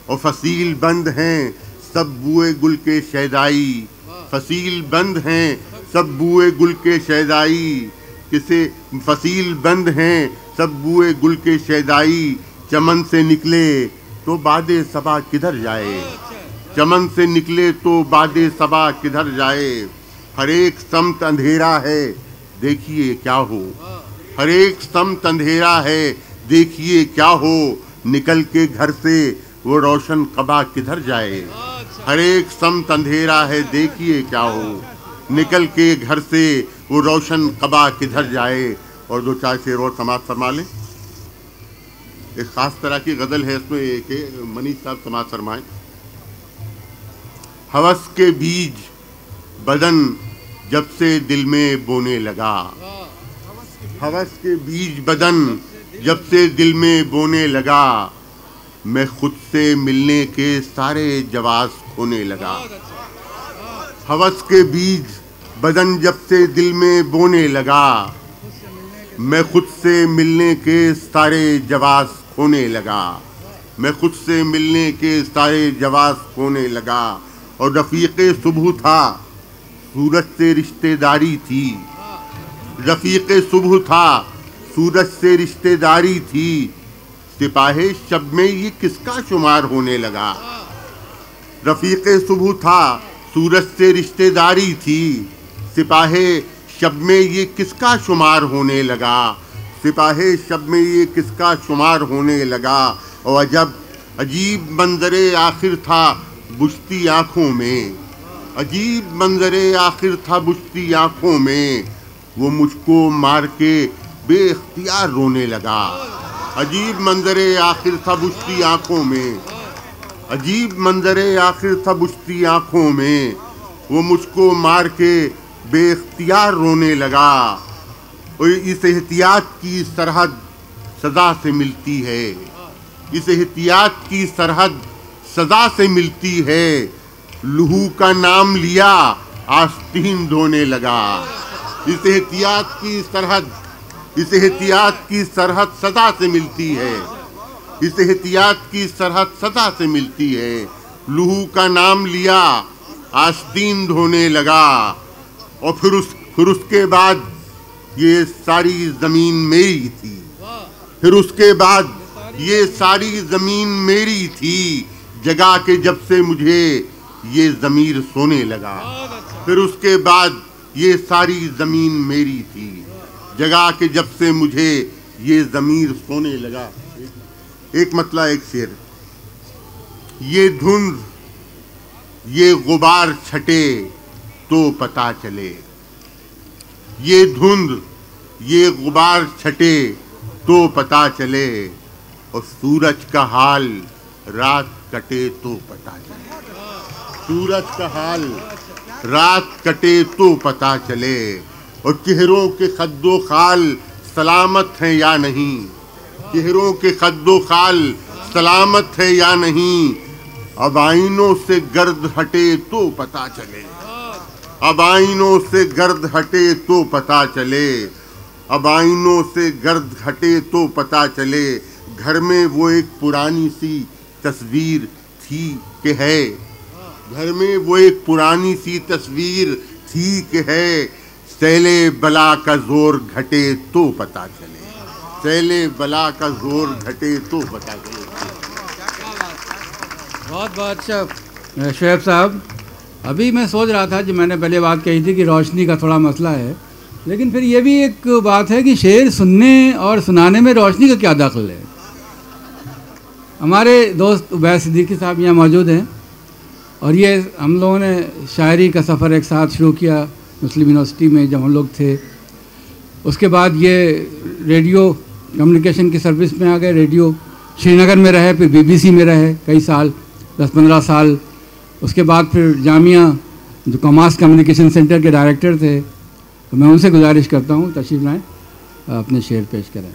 और फसील बंद हैं सब बुए गुल के शैदाई, फसील बंद हैं सब बुए गुल के शैदाई, किसे फसील बंद हैं सब बुए गुल के शैदाई, चमन से निकले तो बादे सबा किधर जाए, चमन से निकले तो बादे सबा किधर जाए। हर एक समत अंधेरा है देखिए क्या हो, हर एक समत अंधेरा है देखिए क्या हो, निकल के घर से वो रोशन कबा किधर जाए। हर एक समत अंधेरा है देखिए क्या हो, निकल के घर से वो रोशन कबा किधर जाए। और 2-4 शेर और समाज फरमा लें। एक ख़ास तरह की गज़ल है इसमें, एक मनीष साहब समाज फरमाएं। हवस के बीज बदन जब से दिल में बोने लगा, हवस के बीज बदन जब से दिल में बोने लगा, मैं खुद से मिलने के सारे जवाब खोने लगा। हवस के बीज बदन जब से दिल में बोने लगा, मैं खुद से मिलने के सारे जवाब खोने लगा, मैं खुद से मिलने के सारे जवाब खोने लगा। और रफ़ीक़े सुबह था सूरज से रिश्तेदारी थी, रफ़ीक़े सुबह था सूरज से रिश्तेदारी थी, सिपाहे शब में ये किसका शुमार होने लगा। रफ़ीक़े सुबह था सूरज से रिश्तेदारी थी, सिपाहे शब में ये किसका शुमार होने लगा। सिपाहे शब में ये किसका शुमार होने लगा। और अजब अजीब मंजरे आखिर था बुझती आँखों में, अजीब मंजरे आखिर था बुझती आँखों में, वो मुझको मार के बेख्तियार रोने लगा। अजीब मंजरे आखिर था बुझती आँखों में, अजीब मंजरे आखिर था बुझती आँखों में, वो मुझको मार के बेख्तियार रोने लगा। और इस एहतियात की सरहद सज़ा से मिलती है, इस एहतियात की सरहद सज़ा से मिलती है, लहू का नाम लिया आस्तीन धोने लगा। इस एहतियात की सरहद, इस एहतियात की सरहद सज़ा से मिलती है, इस एहतियात की सरहद सज़ा से मिलती है, लहू का नाम लिया आस्तीन धोने लगा। और फिर उसके बाद ये सारी ज़मीन मेरी थी, फिर उसके बाद ये सारी ज़मीन मेरी थी, जगा के जब से मुझे ये ज़मीर सोने लगा। फिर उसके बाद ये सारी ज़मीन मेरी थी, जगा के जब से मुझे ये ज़मीर सोने लगा। एक मतला एक शेर। ये धुंध ये गुबार छटे तो पता चले, ये धुंध ये गुबार छटे तो पता चले, और सूरज का हाल रात कटे तो पता चले, सूरज का हाल रात कटे तो पता चले, और चेहरों के खद्दो खाल सलामत हैं या नहीं, चेहरों के खद्दो खाल सलामत है या नहीं, अब आईनों से गर्द हटे तो पता चले, अब आईनों से गर्द हटे तो पता चले, अब आईनों से गर्द हटे तो पता चले, घर में वो एक पुरानी सी तस्वीर थी कि है, घर में वो एक पुरानी सी तस्वीर थी कि है, सैले बला का जोर घटे तो पता चले, सैले बला का जोर घटे तो पता चले। बहुत बहुत अच्छा शुएब साहब। अभी मैं सोच रहा था, जो मैंने पहले बात कही थी कि रोशनी का थोड़ा मसला है, लेकिन फिर ये भी एक बात है कि शेर सुनने और सुनाने में रोशनी का क्या दखल है। हमारे दोस्त उबैद सिद्दीकी साहब यहाँ मौजूद हैं, और ये हम लोगों ने शायरी का सफ़र एक साथ शुरू किया मुस्लिम यूनिवर्सिटी में जब हम लोग थे। उसके बाद ये रेडियो कम्युनिकेशन की सर्विस में आ गए, रेडियो श्रीनगर में रहे, फिर बीबीसी में रहे कई साल, 10-15 साल। उसके बाद फिर जामिया जो कॉमर्स कम्युनिकेशन सेंटर के डायरेक्टर थे, तो मैं उनसे गुजारिश करता हूँ तशरीफ़ लाएँ, अपने शेर पेश करें।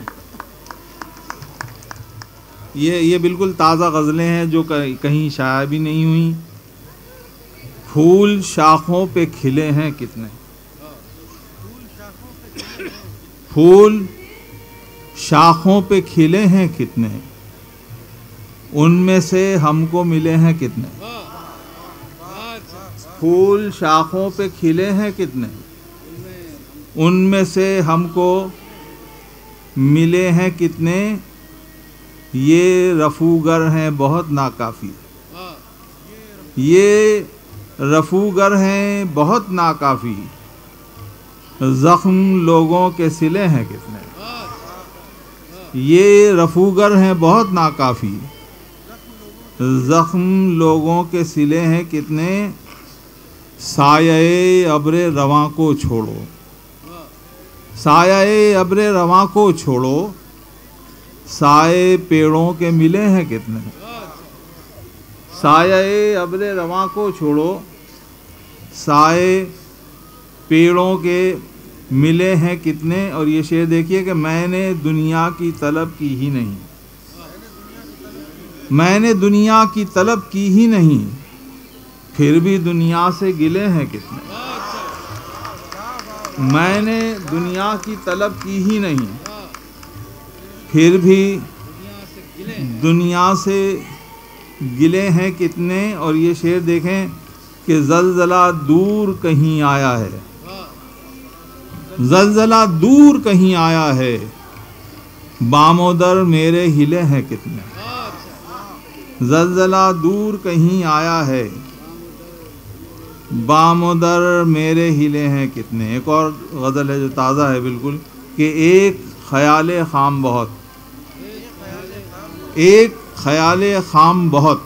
ये बिल्कुल ताज़ा गज़लें हैं जो कहीं शाया भी नहीं हुई। फूल शाखों पे खिले हैं कितने, फूल शाखों पे खिले हैं कितने, उनमें से हमको मिले हैं कितने, फूल शाखों पे खिले हैं कितने, उनमें से हमको मिले हैं कितने, ये रफूगर हैं बहुत नाकाफ़ी, ये रफूगर हैं बहुत नाकाफ़ी, ज़ख्म लोगों के सिले हैं कितने, ये रफूगर हैं बहुत नाकाफ़ी, ज़ख्म लोगों के सिले हैं कितने, साये अब्रे रवां को छोड़ो, साये अब्रे रवां को छोड़ो, साए पेड़ों के मिले हैं कितने, साये अब्रे रवां को छोड़ो, साए पेड़ों के मिले हैं कितने। और ये शेर देखिए कि मैंने दुनिया की तलब की ही नहीं, मैंने दुनिया की तलब की ही नहीं, फिर भी दुनिया से गिले हैं कितने, मैंने दुनिया की तलब की ही नहीं, फिर भी दुनिया से गिले हैं कितने। और ये शेर देखें कि ज़लज़ला दूर कहीं आया है, ज़लज़ला दूर कहीं आया है, बामोदर मेरे हिले हैं कितने, ज़लज़ला दूर कहीं आया है, बामोदर मेरे हिले हैं कितने। एक और गज़ल है जो ताज़ा है बिल्कुल, कि एक ख्याले खाम बहुत, एक ख्याले खाम बहुत,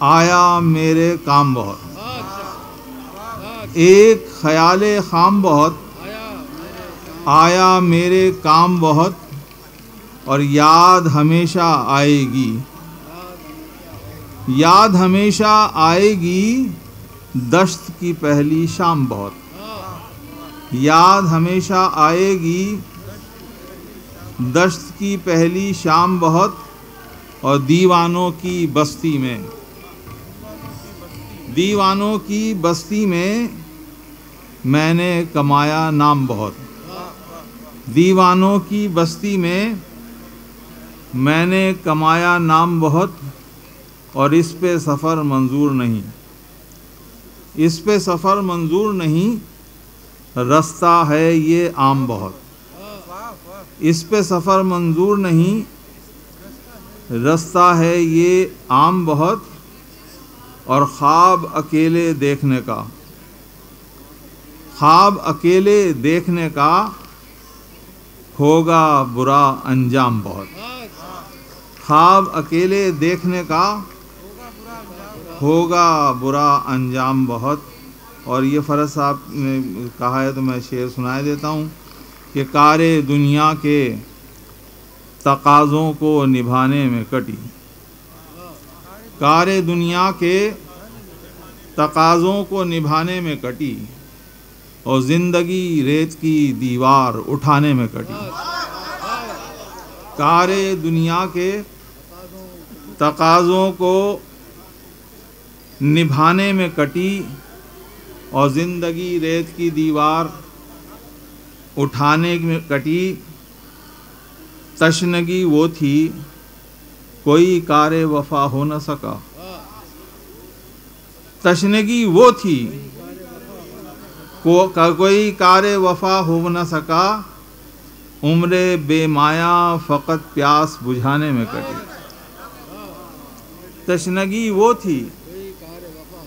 आया मेरे काम बहुत। एक ख्याले खाम बहुत, आया मेरे काम बहुत, और याद हमेशा आएगी, याद हमेशा आएगी, दश्त की पहली शाम बहुत। याद हमेशा आएगी, दश्त की पहली शाम बहुत, और दीवानों की बस्ती में, दीवानों की बस्ती में मैंने कमाया नाम बहुत। दीवानों की बस्ती में मैंने कमाया नाम बहुत, और इस पे सफ़र मंजूर नहीं, इस पे सफ़र मंजूर नहीं, रास्ता है ये आम बहुत। इस पे सफ़र मंजूर नहीं, रास्ता है ये आम बहुत, और ख्वाब अकेले देखने का, ख्वाब अकेले देखने का, होगा बुरा अंजाम बहुत। ख्वाब अकेले देखने का, होगा बुरा अंजाम बहुत। और ये फ़रज साहब ने कहा है तो मैं शेर सुनाए देता हूँ कि कारे दुनिया के तकाज़ों को निभाने में कटी, कारे दुनिया के तकाज़ों को निभाने में कटी, और ज़िंदगी रेत की दीवार उठाने में कटी। कारे दुनिया के तकाज़ों को निभाने में कटी, और ज़िंदगी रेत की दीवार उठाने में कटी। तशनगी वो थी कोई कारे वफा हो न सका, तशनगी वो थी कोई कारे वफा हो न सका, उम्रे बेमाया फ़कत प्यास बुझाने में कटी। तशनगी वो थी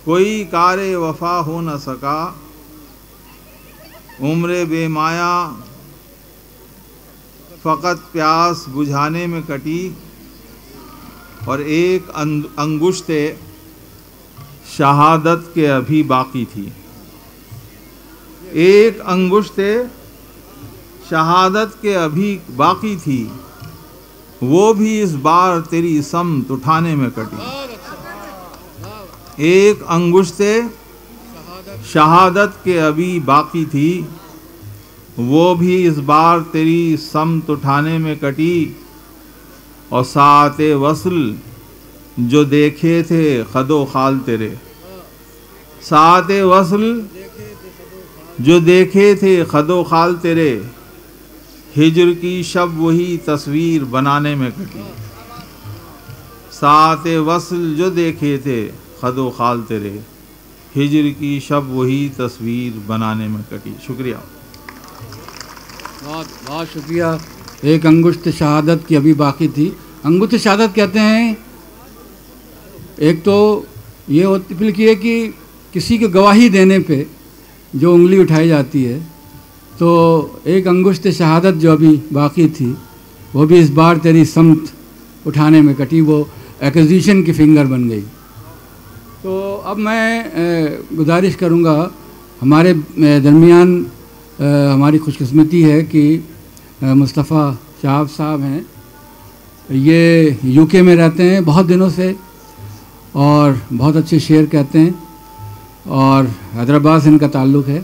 कोई कारे वफा हो न सका, उम्रे बेमाया फ़कत प्यास बुझाने में कटी, और एक अंगुश्ते शहादत के अभी बाकी थी। एक अंगुश्ते शहादत के अभी बाकी थी, वो भी इस बार तेरी समत उठाने में कटी। एक अंगुश्ते शहादत के अभी बाकी थी, वो भी इस बार तेरी समत उठाने में कटी, और साते वस्ल जो देखे थे खदो खाल तेरे, साते वस्ल जो देखे थे खदो खाल तेरे, हिजर की शब वही तस्वीर बनाने में कटी। साते वस्ल जो देखे थे खदो खाल तेरे, हिजर की शब वही तस्वीर बनाने में कटी। शुक्रिया, बहुत बहुत शुक्रिया। एक अंगुश्त शहादत की अभी बाकी थी। अंगुश्त शहादत कहते हैं, एक तो ये होती है कि किसी को गवाही देने पे जो उंगली उठाई जाती है, तो एक अंगुश्त शहादत जो अभी बाकी थी, वो भी इस बार तेरी समत उठाने में कटी, वो एक्विजिशन की फिंगर बन गई। तो अब मैं गुजारिश करूँगा, हमारे दरमियान हमारी खुशकिस्मती है कि मुस्तफ़ा शाहब साहब हैं, ये यूके में रहते हैं बहुत दिनों से, और बहुत अच्छे शेर कहते हैं, और हैदराबाद से इनका ताल्लुक़ है।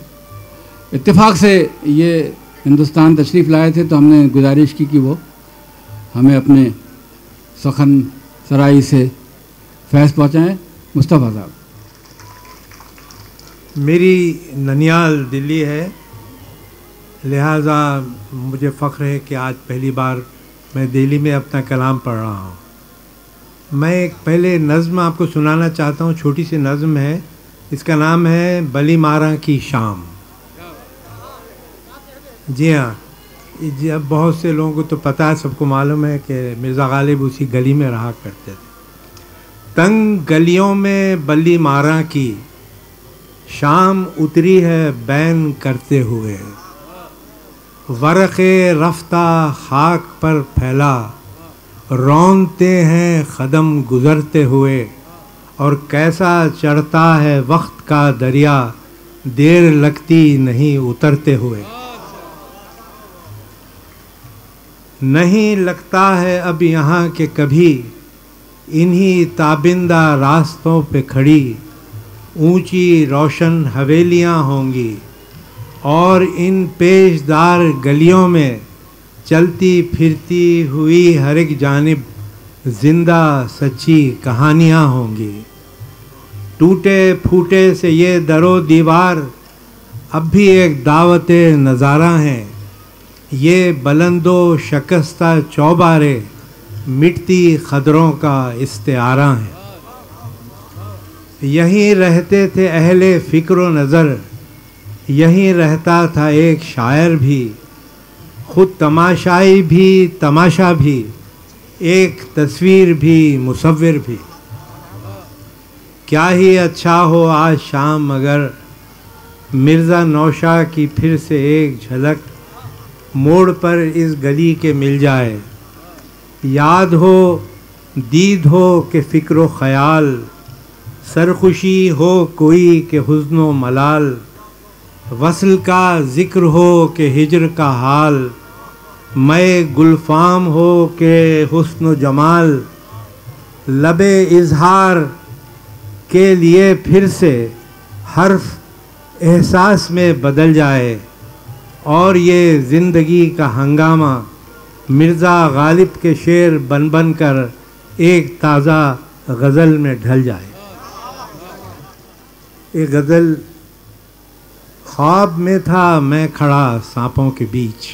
इत्तेफाक से ये हिंदुस्तान तशरीफ़ लाए थे, तो हमने गुजारिश की कि वो हमें अपने सखन सराई से फैज़ पहुँचाएँ। मुस्तफ़ा साहब। मेरी ननियाल दिल्ली है, लिहाजा मुझे फ़ख्र है कि आज पहली बार मैं दिल्ली में अपना कलाम पढ़ रहा हूँ। मैं एक पहले नज़्म आपको सुनाना चाहता हूँ, छोटी सी नज़्म है, इसका नाम है बली मारा की शाम। जी हाँ, अब बहुत से लोगों को तो पता है, सबको मालूम है कि मिर्ज़ा गालिब उसी गली में रहा करते थे। तंग गलियों में बली मारा की शाम उतरी है बैन करते हुए, वरक़े रफ्ता खाक पर फैला, रौंदते हैं क़दम गुज़रते हुए, और कैसा चढ़ता है वक्त का दरिया, देर लगती नहीं उतरते हुए। नहीं लगता है अब यहाँ के कभी, इन्हीं ताबिंदा रास्तों पे खड़ी ऊंची रोशन हवेलियाँ होंगी, और इन पेशदार गलियों में चलती फिरती हुई हर एक जानिब जिंदा सच्ची कहानियाँ होंगी। टूटे फूटे से ये दरो दीवार अब भी एक दावत नज़ारा हैं, ये बुलंदो शकस्ता चौबारे मिटती खदरों का इस्तिआरा है। यहीं रहते थे अहले फ़िक्र नज़र, यहीं रहता था एक शायर भी, खुद तमाशाई भी तमाशा भी, एक तस्वीर भी मुसव्विर भी। क्या ही अच्छा हो आज शाम मगर मिर्ज़ा नौशा की फिर से एक झलक मोड़ पर इस गली के मिल जाए। याद हो दीद हो के फ़िक्र ख़याल, सरखुशी हो कोई के हुज़्न मलाल, वसल का ज़िक्र हो के हिजर का हाल, मैं गुलफाम हो के हुस्न जमाल, लबे इजहार के लिए फिर से हर्फ एहसास में बदल जाए, और ये ज़िंदगी का हंगामा मिर्ज़ा गालिब के शेर बन बन कर एक ताज़ा गज़ल में ढल जाए। एक गज़ल। ख्वाब में था मैं खड़ा सांपों के बीच,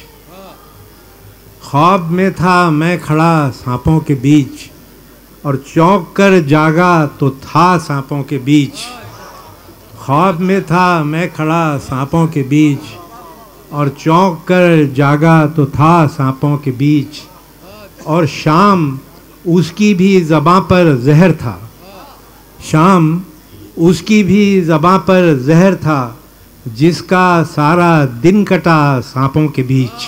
ख्वाब में था मैं खड़ा सांपों के बीच, और चौंक कर जागा तो था सांपों के बीच। ख्वाब में था मैं खड़ा सांपों के बीच, और चौंक कर जागा तो था सांपों के बीच, और शाम उसकी भी ज़बां पर जहर था, शाम उसकी भी ज़बां पर जहर था, जिसका सारा दिन कटा सांपों के बीच।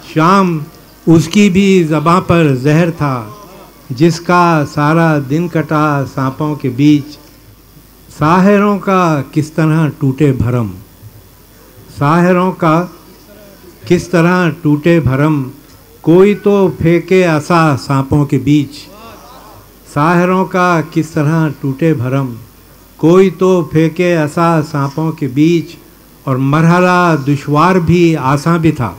शाम उसकी भी ज़बां पर जहर था, जिसका सारा दिन कटा सांपों के बीच। साहिरों का किस तरह टूटे भरम, साहिरों का किस तरह टूटे भरम, कोई तो फेंके असा सांपों के बीच। साहिरों का किस तरह टूटे भरम, कोई तो फेंके असा सांपों के बीच। और मरहला दुश्वार भी आसान भी था,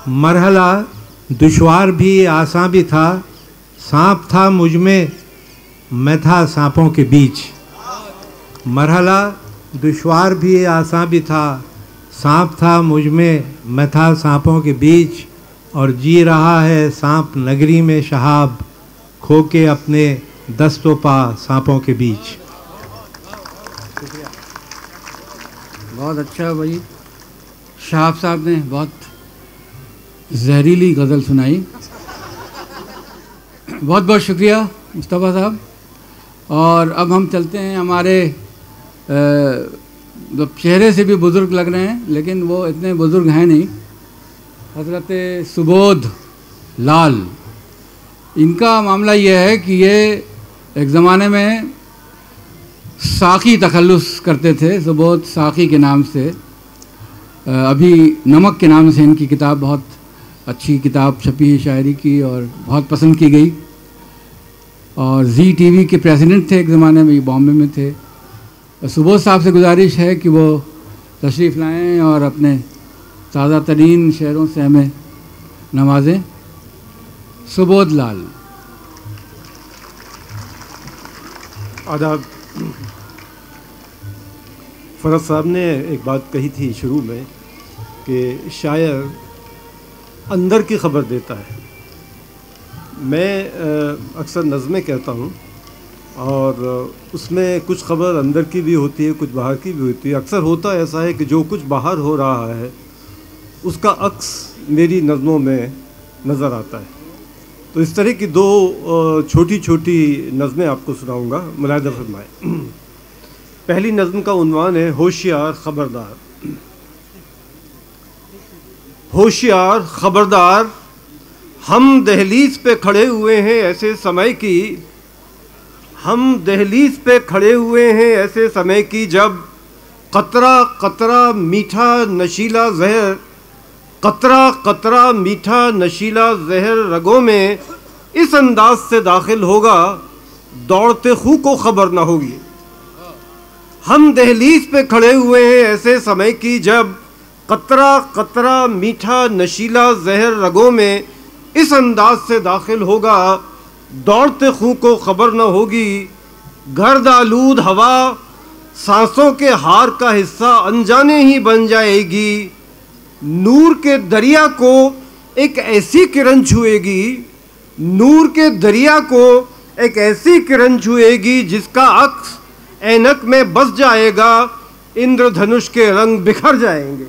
मरहला दुश्वार भी आसान भी था, सांप था मुझ में मैं था सांपों के बीच। मरहला दुश्वार भी आसान भी था, सांप था मुझ में मैं था सांपों के बीच। और जी रहा है सांप नगरी में शहाब, खो के अपने दस्तों पा सांपों के बीच। बहुत अच्छा भाई, शहाब साहब ने बहुत जहरीली गज़ल सुनाई। बहुत बहुत शुक्रिया मुस्तफ़ा साहब। और अब हम चलते हैं हमारे जो चेहरे से भी बुज़ुर्ग लग रहे हैं, लेकिन वो इतने बुज़ुर्ग हैं नहीं, हज़रत सुबोध लाल। इनका मामला ये है कि ये एक ज़माने में साकी तखल्लुस करते थे, सुबोध साकी के नाम से। अभी नमक के नाम से इनकी किताब, बहुत अच्छी किताब छपी शायरी की और बहुत पसंद की गई। और जी टीवी के प्रेसिडेंट थे एक ज़माने में, ये बॉम्बे में थे। सुबोध साहब से गुजारिश है कि वो तशरीफ़ लाएं और अपने ताज़ा तरीन शेरों से हमें नवाजें। सुबोध लाल। आदाब। फरत साहब ने एक बात कही थी शुरू में कि शायर अंदर की खबर देता है। मैं अक्सर नज़में कहता हूँ और उसमें कुछ खबर अंदर की भी होती है, कुछ बाहर की भी होती है। अक्सर होता ऐसा है कि जो कुछ बाहर हो रहा है उसका अक्स मेरी नज़मों में नज़र आता है। तो इस तरह की दो छोटी छोटी नज़में आपको सुनाऊंगा, मुलाहिज़ा फरमाएं। पहली नज़म का उन्वान है होशियार खबरदार। होशियार, खबरदार, हम दहलीज पे खड़े हुए हैं ऐसे समय की, हम दहलीज पे खड़े हुए हैं ऐसे समय की जब कतरा कतरा मीठा नशीला जहर, कतरा कतरा मीठा नशीला जहर रगों में इस अंदाज से दाखिल होगा, दौड़ते खूह को खबर ना होगी। हम दहलीज पे खड़े हुए हैं ऐसे समय की जब कतरा कतरा मीठा नशीला जहर रगों में इस अंदाज से दाखिल होगा, दौड़ते खूह को खबर न होगी। गर्द आलूद हवा सांसों के हार का हिस्सा अनजाने ही बन जाएगी। नूर के दरिया को एक ऐसी किरण छुएगी, नूर के दरिया को एक ऐसी किरण छुएगी जिसका अक्स ऐनक में बस जाएगा, इंद्रधनुष के रंग बिखर जाएंगे।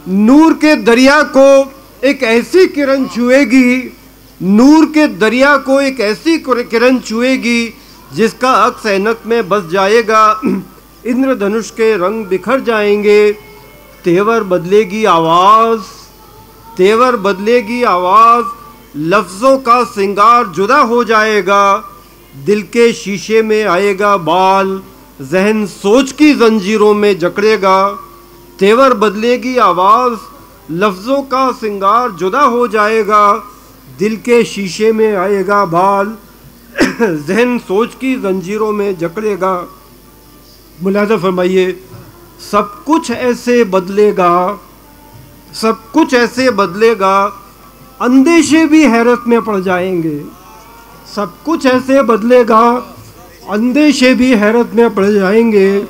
नूर के दरिया को एक ऐसी किरण छुएगी, नूर के दरिया को एक ऐसी किरण छुएगी जिसका अक्स ऐनक में बस जाएगा, इंद्रधनुष के रंग बिखर जाएंगे। तेवर बदलेगी आवाज़, तेवर बदलेगी आवाज़, लफ्ज़ों का सिंगार जुदा हो जाएगा। दिल के शीशे में आएगा बाल, जहन सोच की जंजीरों में जकड़ेगा। तेवर बदलेगी आवाज़, लफ्ज़ों का सिंगार जुदा हो जाएगा। दिल के शीशे में आएगा बाल, जहन सोच की जंजीरों में जकड़ेगा। मुलाज़ा फरमाइए, सब कुछ ऐसे बदलेगा, सब कुछ ऐसे बदलेगा, अंदेशे भी हैरत में पड़ जाएंगे। सब कुछ ऐसे बदलेगा, अंदेशे भी हैरत में पड़ जाएंगे।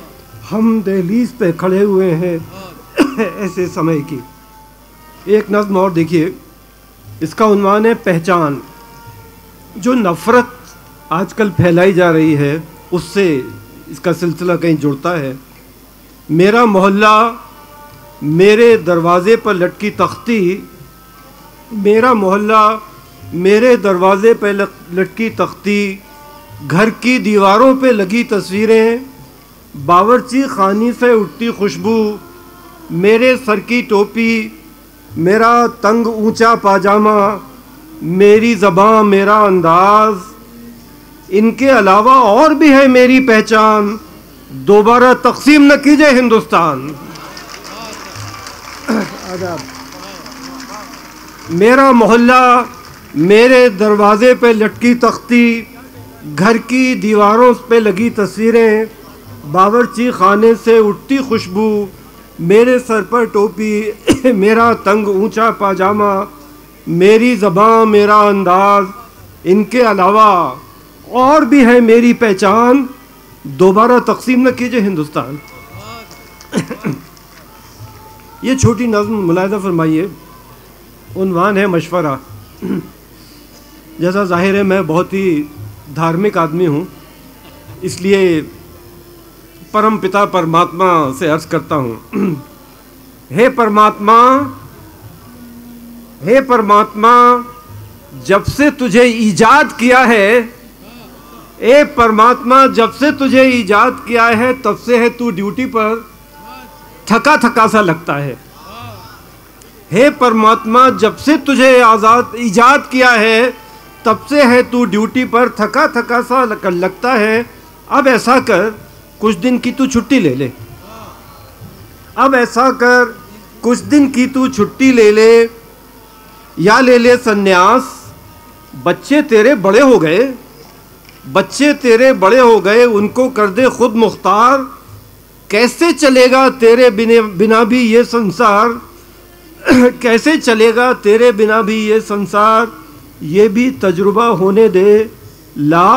हम दहलीज पे खड़े हुए हैं ऐसे समय की। एक नज़्म और देखिए, इसका उन्वान है पहचान। जो नफ़रत आजकल फैलाई जा रही है उससे इसका सिलसिला कहीं जुड़ता है। मेरा मोहल्ला, मेरे दरवाज़े पर लटकी तख्ती, मेरा मोहल्ला, मेरे दरवाज़े पे लटकी तख्ती, घर की दीवारों पे लगी तस्वीरें, बावर्ची खानी से उठती खुशबू, मेरे सर की टोपी, मेरा तंग ऊंचा पाजामा, मेरी ज़बां, मेरा अंदाज़, इनके अलावा और भी है मेरी पहचान। दोबारा तकसीम न कीजिए हिंदुस्तान। मेरा मोहल्ला, मेरे दरवाज़े पे लटकी तख्ती, घर की दीवारों पे लगी तस्वीरें, बावर्ची खाने से उठती खुशबू, मेरे सर पर टोपी, मेरा तंग ऊंचा पाजामा, मेरी ज़बां, मेरा अंदाज़, इनके अलावा और भी है मेरी पहचान। दोबारा तकसीम न कीजिए हिंदुस्तान। ये छोटी नज़्म मुलाहिज़ा फरमाइए, उन्वान है मशवरा। जैसा जाहिर है मैं बहुत ही धार्मिक आदमी हूँ, इसलिए परम पिता परमात्मा से अर्ज़ करता हूँ, हे परमात्मा, हे परमात्मा, जब से तुझे ईजाद किया है, ए परमात्मा, जब से तुझे ईजाद किया है तब से है तू ड्यूटी पर, थका थका सा लगता है। हे परमात्मा, जब से तुझे ईजाद किया है तब से है तू ड्यूटी पर, थका थका सा लगता है। अब ऐसा कर कुछ दिन की तू छुट्टी ले ले, अब ऐसा कर कुछ दिन की तू छुट्टी ले ले, या ले ले संन्यास। बच्चे तेरे बड़े हो गए, बच्चे तेरे बड़े हो गए, उनको कर दे खुद मुख्तार। कैसे चलेगा तेरे बिना भी ये संसार, कैसे चलेगा तेरे बिना भी ये संसार। ये भी तजुर्बा होने दे, ला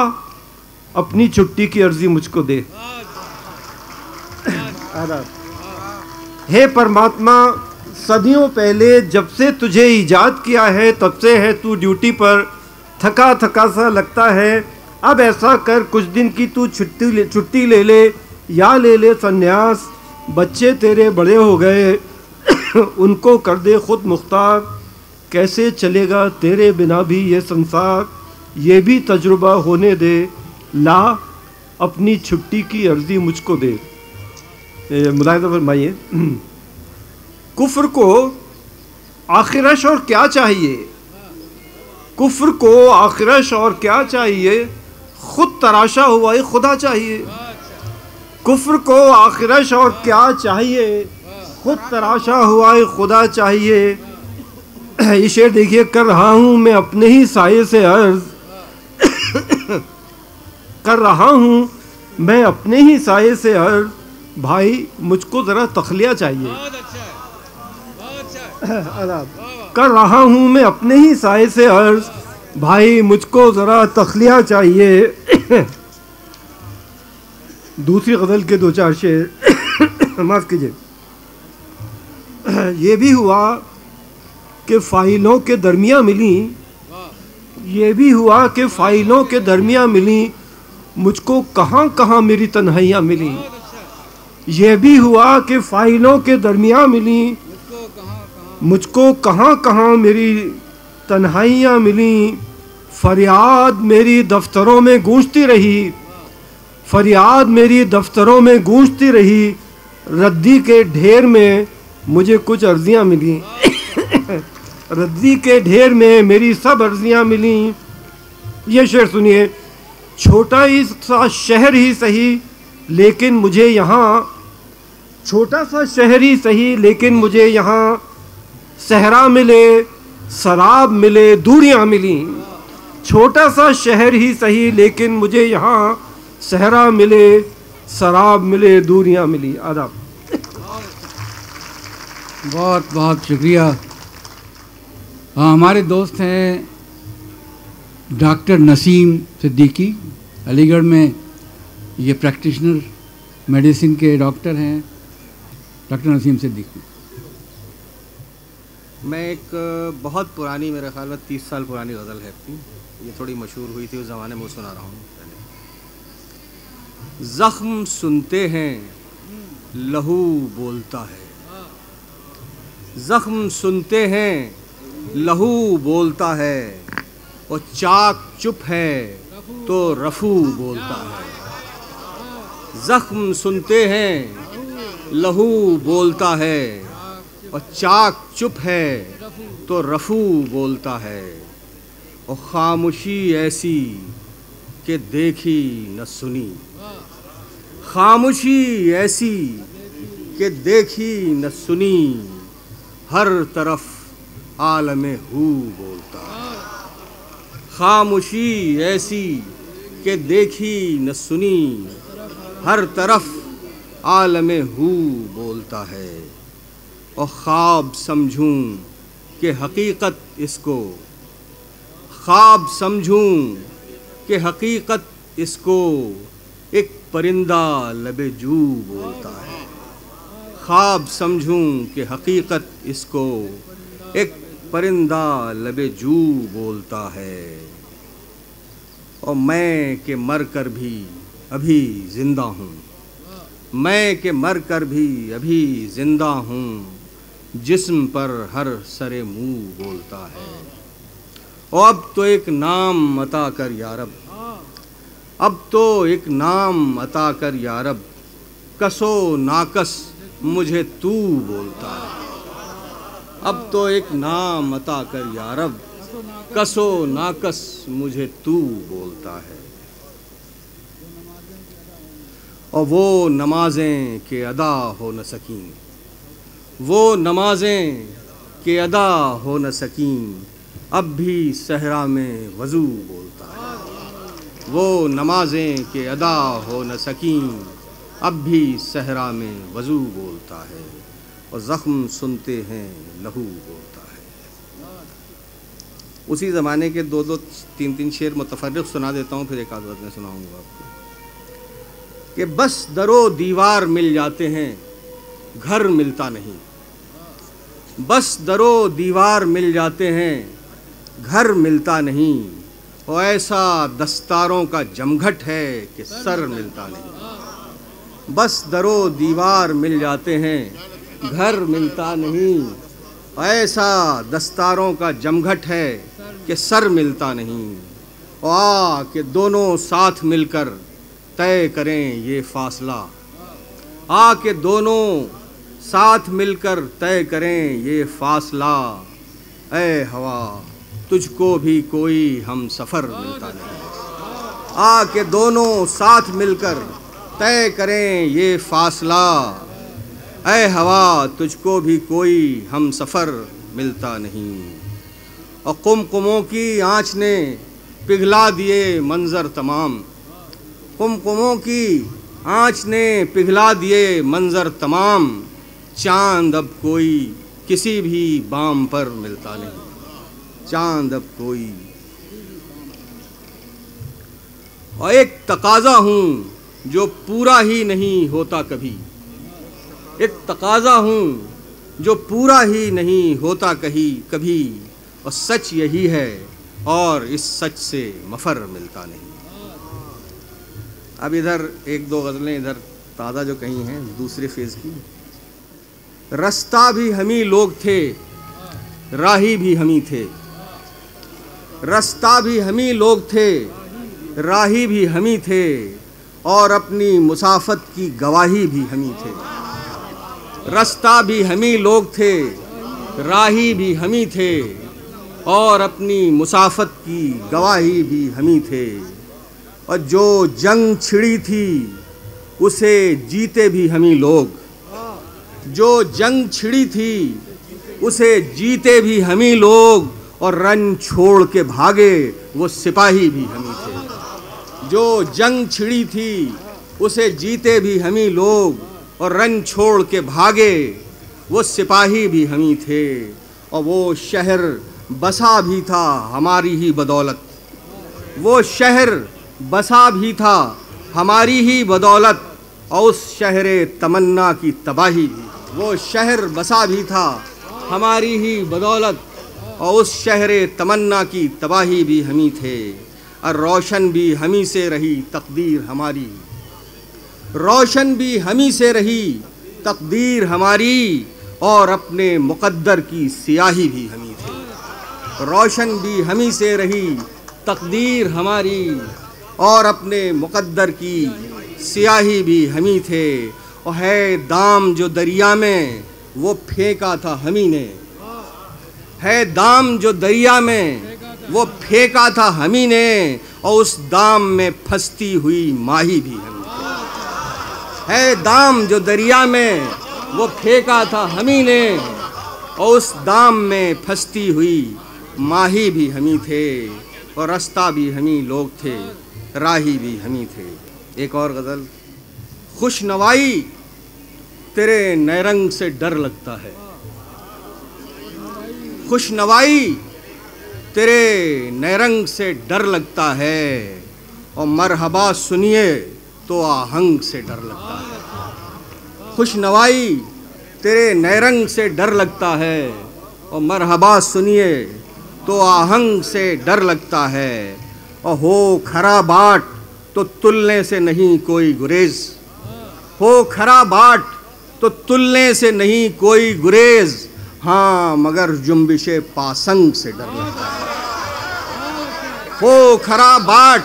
अपनी छुट्टी की अर्जी मुझको दे। हे परमात्मा, सदियों पहले जब से तुझे ईजाद किया है तब से है तू ड्यूटी पर, थका थका सा लगता है। अब ऐसा कर कुछ दिन की तू छुट्टी ले ले, या ले ले संन्यास। बच्चे तेरे बड़े हो गए, उनको कर दे खुद मुख्तार। कैसे चलेगा तेरे बिना भी ये संसार, ये भी तजुर्बा होने दे, ला अपनी छुट्टी की अर्जी मुझको दे। मुलाहिज़ा फरमाइए, कुफ्र को आखिरश और क्या चाहिए, कुफ्र को आखिरश और क्या चाहिए, खुद तराशा हुआ ही खुदा चाहिए। कुफ्र को आखिरश और क्या चाहिए, खुद तराशा हुआ ही खुदा चाहिए। ये शेर देखिए, कर रहा हूँ मैं अपने ही साये से अर्ज, कर रहा हूँ मैं अपने ही साये से अर्ज, भाई मुझको ज़रा तखलिया चाहिए। कर रहा हूँ मैं अपने ही साये से अर्ज, भाई मुझको ज़रा तखलिया चाहिए। दूसरी गज़ल के दो चार शेर माफ़ कीजिए। ये भी हुआ कि फ़ाइलों के दरमियाँ मिली, ये भी हुआ कि फ़ाइलों के दरमियाँ मिली, मुझको कहाँ कहाँ मेरी तन्हाइयाँ मिली। ये भी हुआ कि फ़ाइलों के दरमियाँ मिली, मुझको कहाँ कहाँ मेरी तन्हाइयाँ मिली। फरियाद मेरी दफ्तरों में गूंजती रही, फरियाद मेरी दफ्तरों में गूंजती रही, रद्दी के ढेर में मुझे कुछ अर्जियाँ मिली। रद्दी के ढेर में मेरी सब अर्जियाँ मिली। ये शेर सुनिए, छोटा ही सा शहर ही सही लेकिन मुझे यहाँ, छोटा सा शहर ही सही लेकिन मुझे यहाँ सहरा मिले, शराब मिले, दूरियाँ मिली। छोटा सा शहर ही सही लेकिन मुझे यहाँ सहरा मिले, शराब मिले, दूरियाँ मिली। आदाब। बहुत बहुत शुक्रिया। हमारे दोस्त हैं डॉक्टर नसीम सिद्दीकी, अलीगढ़ में ये प्रैक्टिशनर मेडिसिन के डॉक्टर हैं, डॉक्टर नसीम सिद्दीकी। मैं एक बहुत पुरानी, मेरे ख्याल में 30 साल पुरानी गज़ल है अपनी, ये थोड़ी मशहूर हुई थी उस ज़माने में, वो सुना रहा हूँ। ज़ख्म सुनते हैं लहू बोलता है, ज़ख्म सुनते हैं लहू बोलता है, और चाक चुप है तो रफू बोलता है। ज़ख्म सुनते हैं लहू बोलता है, और चाक चुप है तो रफू बोलता है। और खामोशी ऐसी कि देखी न सुनी, खामोशी ऐसी कि देखी न सुनी, हर तरफ आलमे हू बोलता है। खामोशी ऐसी कि देखी न सुनी, हर तरफ आलमे हू बोलता है। और ख्वाब समझूं कि हकीकत इसको, ख्वाब समझूं कि हकीकत इसको, एक परिंदा लबे जू बोलता है। ख्वाब समझूं कि हकीकत इसको, एक परिंदा लबे जू बोलता है। और मैं के मर कर भी अभी जिंदा हूँ, मैं के मर कर भी अभी जिंदा हूँ, जिस्म पर हर सरे मुँह बोलता है। और अब तो एक नाम अता कर या रब, अब तो एक नाम अता कर या रब, कसो नाकस मुझे तू बोलता है। अब तो एक नाम अता कर या रब, कसो नाकस मुझे तू बोलता है। और वो नमाजें के अदा हो न सकीं, वो नमाजें के अदा हो न सकीं, अब भी सहरा में वज़ू बोलता है। वो नमाजें के अदा हो न सकीं, अब भी सहरा में वज़ू बोलता है। और ज़ख्म सुनते हैं लहू बोलता है। उसी ज़माने के दो तीन तीन शेर मुतफ़र्रिक़ सुना देता हूँ, फिर एक आध बात में सुनाऊँगा आपको। कि बस दरो दीवार मिल जाते हैं, घर मिलता नहीं। बस दरो दीवार मिल जाते हैं, घर मिलता नहीं। और ऐसा दस्तारों का जमघट है कि सर मिलता नहीं। बस दरो दीवार मिल जाते हैं, घर मिलता नहीं। ऐसा दस्तारों का जमघट है कि सर मिलता नहीं। और कि दोनों साथ मिलकर तय करें ये फासला, आ के दोनों साथ मिलकर तय करें ये फासला। ऐ हवा तुझको भी कोई हम सफ़र मिलता नहीं। आके दोनों साथ मिलकर तय करें ये फासला, ऐ हवा तुझको भी कोई हम सफ़र मिलता नहीं। और कुमकुमों की आँच ने पिघला दिए मंज़र तमाम, कुमकुमों की आँच ने पिघला दिए मंज़र तमाम। चांद अब कोई किसी भी बाम पर मिलता नहीं, चांद अब कोई। और एक तकाज़ा हूँ जो पूरा ही नहीं होता कभी, एक तकाज़ा हूँ जो पूरा ही नहीं होता कभी। और सच यही है और इस सच से मफ़र मिलता नहीं। अब इधर एक दो गज़लें इधर ताज़ा जो कही हैं दूसरे फेज़ की। रास्ता भी हमी लोग थे, राही भी हमी थे, रास्ता भी हमी लोग थे, राही भी हमी थे, और अपनी मुसाफत की गवाही भी हमी थे। रास्ता भी हमी लोग थे, राही भी हमी थे, और अपनी मुसाफत की गवाही भी हमी थे। और जो जंग छिड़ी थी उसे जीते भी हमी लोग, जो जंग छिड़ी थी उसे जीते भी हमी लोग, और रन छोड़ के भागे वो सिपाही भी हमी थे। जो जंग छिड़ी थी उसे जीते भी हमी लोग, और रन छोड़ के भागे वो सिपाही भी हमी थे। और वो शहर बसा भी था हमारी ही बदौलत, वो शहर बसा भी था हमारी ही बदौलत, और उस शहरे तमन्ना की तबाही भी। वो शहर बसा भी था हमारी ही बदौलत, और उस शहरे तमन्ना की तबाही भी हमी थे। और रोशन भी हमी से रही तकदीर हमारी, रोशन भी हमी से रही तकदीर हमारी, और अपने मुक़द्दर की सियाही भी हमी थे। रोशन भी हमी से रही तकदीर हमारी, और अपने मुक़द्दर की सियाही भी हमी थे। और है दाम जो दरिया में वो फेंका था हमी ने, है दाम जो दरिया में वो फेंका था हमी ने, और उस दाम में फंसती हुई माही भी हमी थे। है दाम जो दरिया में वो फेंका था हमी ने, और उस दाम में फंसती हुई माही भी हमी थे। और रास्ता भी हमी लोग थे, राही भी हमी थे। एक और गज़ल। खुश नवाई तेरे नैरंग से डर लगता है, खुश नवाई तेरे नैरंग से डर लगता है, और मरहबा सुनिए तो आहंग से डर लगता है। खुश नवाई तेरे नैरंग से डर लगता है, और मरहबा सुनिए तो आहंग से डर लगता है। और हो खरा बाट तो तुलने से नहीं कोई गुरेज, हो खरा बाट तो तुलने से नहीं कोई गुरेज, हाँ मगर जुम्बिशे पासंग से डर लगता है। हो खरा बाट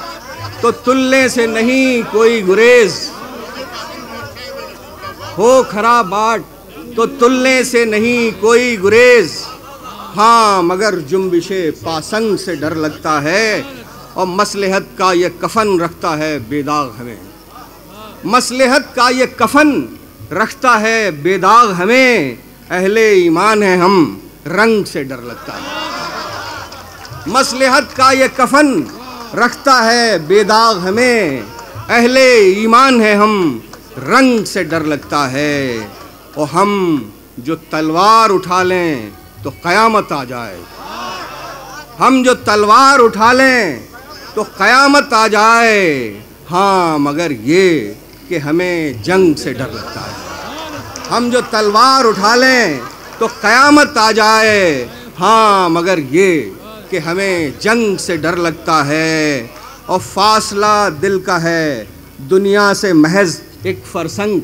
तो तुलने से नहीं कोई गुरेज, हो खरा बाट तो तुलने से नहीं कोई गुरेज, हाँ मगर जुम्बिशे पासंग से डर लगता है। और मसलहत का ये कफन रखता है बेदाग हमें, मसलहत का ये कफन रखता है बेदाग हमें, अहले ईमान है हम रंग से डर लगता है। मसलहत का ये कफन रखता है बेदाग हमें, अहले ईमान है हम रंग से डर लगता है। और हम जो तलवार उठा लें तो क़यामत आ जाए, हम जो तलवार उठा लें तो क़यामत आ जाए, हाँ मगर ये कि हमें जंग से डर लगता है। हम जो तलवार उठा लें तो क़यामत आ जाए, हाँ मगर ये कि हमें जंग से डर लगता है। और फासला दिल का है दुनिया से महज एक फरसंग,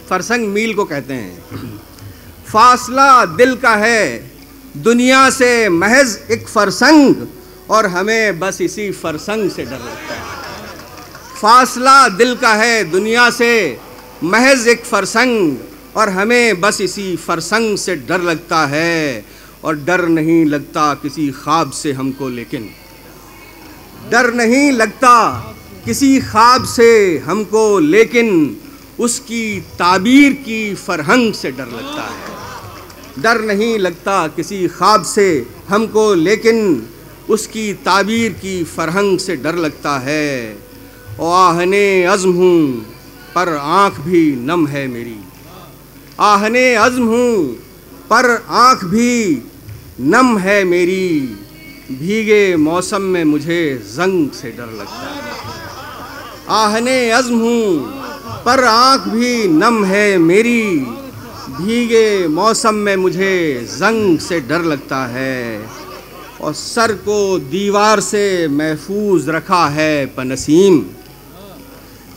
फरसंग मील को कहते हैं। फासला दिल का है दुनिया से महज एक फरसंग, और हमें बस इसी फरसंग से डर लगता है। फासला दिल का है दुनिया से महज एक फरसंग, और हमें बस इसी फरसंग से डर लगता है। और डर नहीं लगता किसी ख्वाब से हमको, लेकिन डर नहीं लगता किसी ख्वाब से हमको, लेकिन उसकी ताबीर की फरहंग से डर लगता है। डर नहीं लगता किसी ख्वाब से हमको, लेकिन उसकी ताबीर की फरहंग से डर लगता है। ओ आहने अज़्म हूँ पर आँख भी नम है मेरी, आहने अज़्म हूँ पर आँख भी नम है मेरी, भीगे मौसम में मुझे जंग से डर लगता है। आहने अज़्म हूँ पर आँख भी नम है मेरी, भीगे मौसम में मुझे जंग से डर लगता है। और सर को दीवार से महफूज रखा है पनसीम,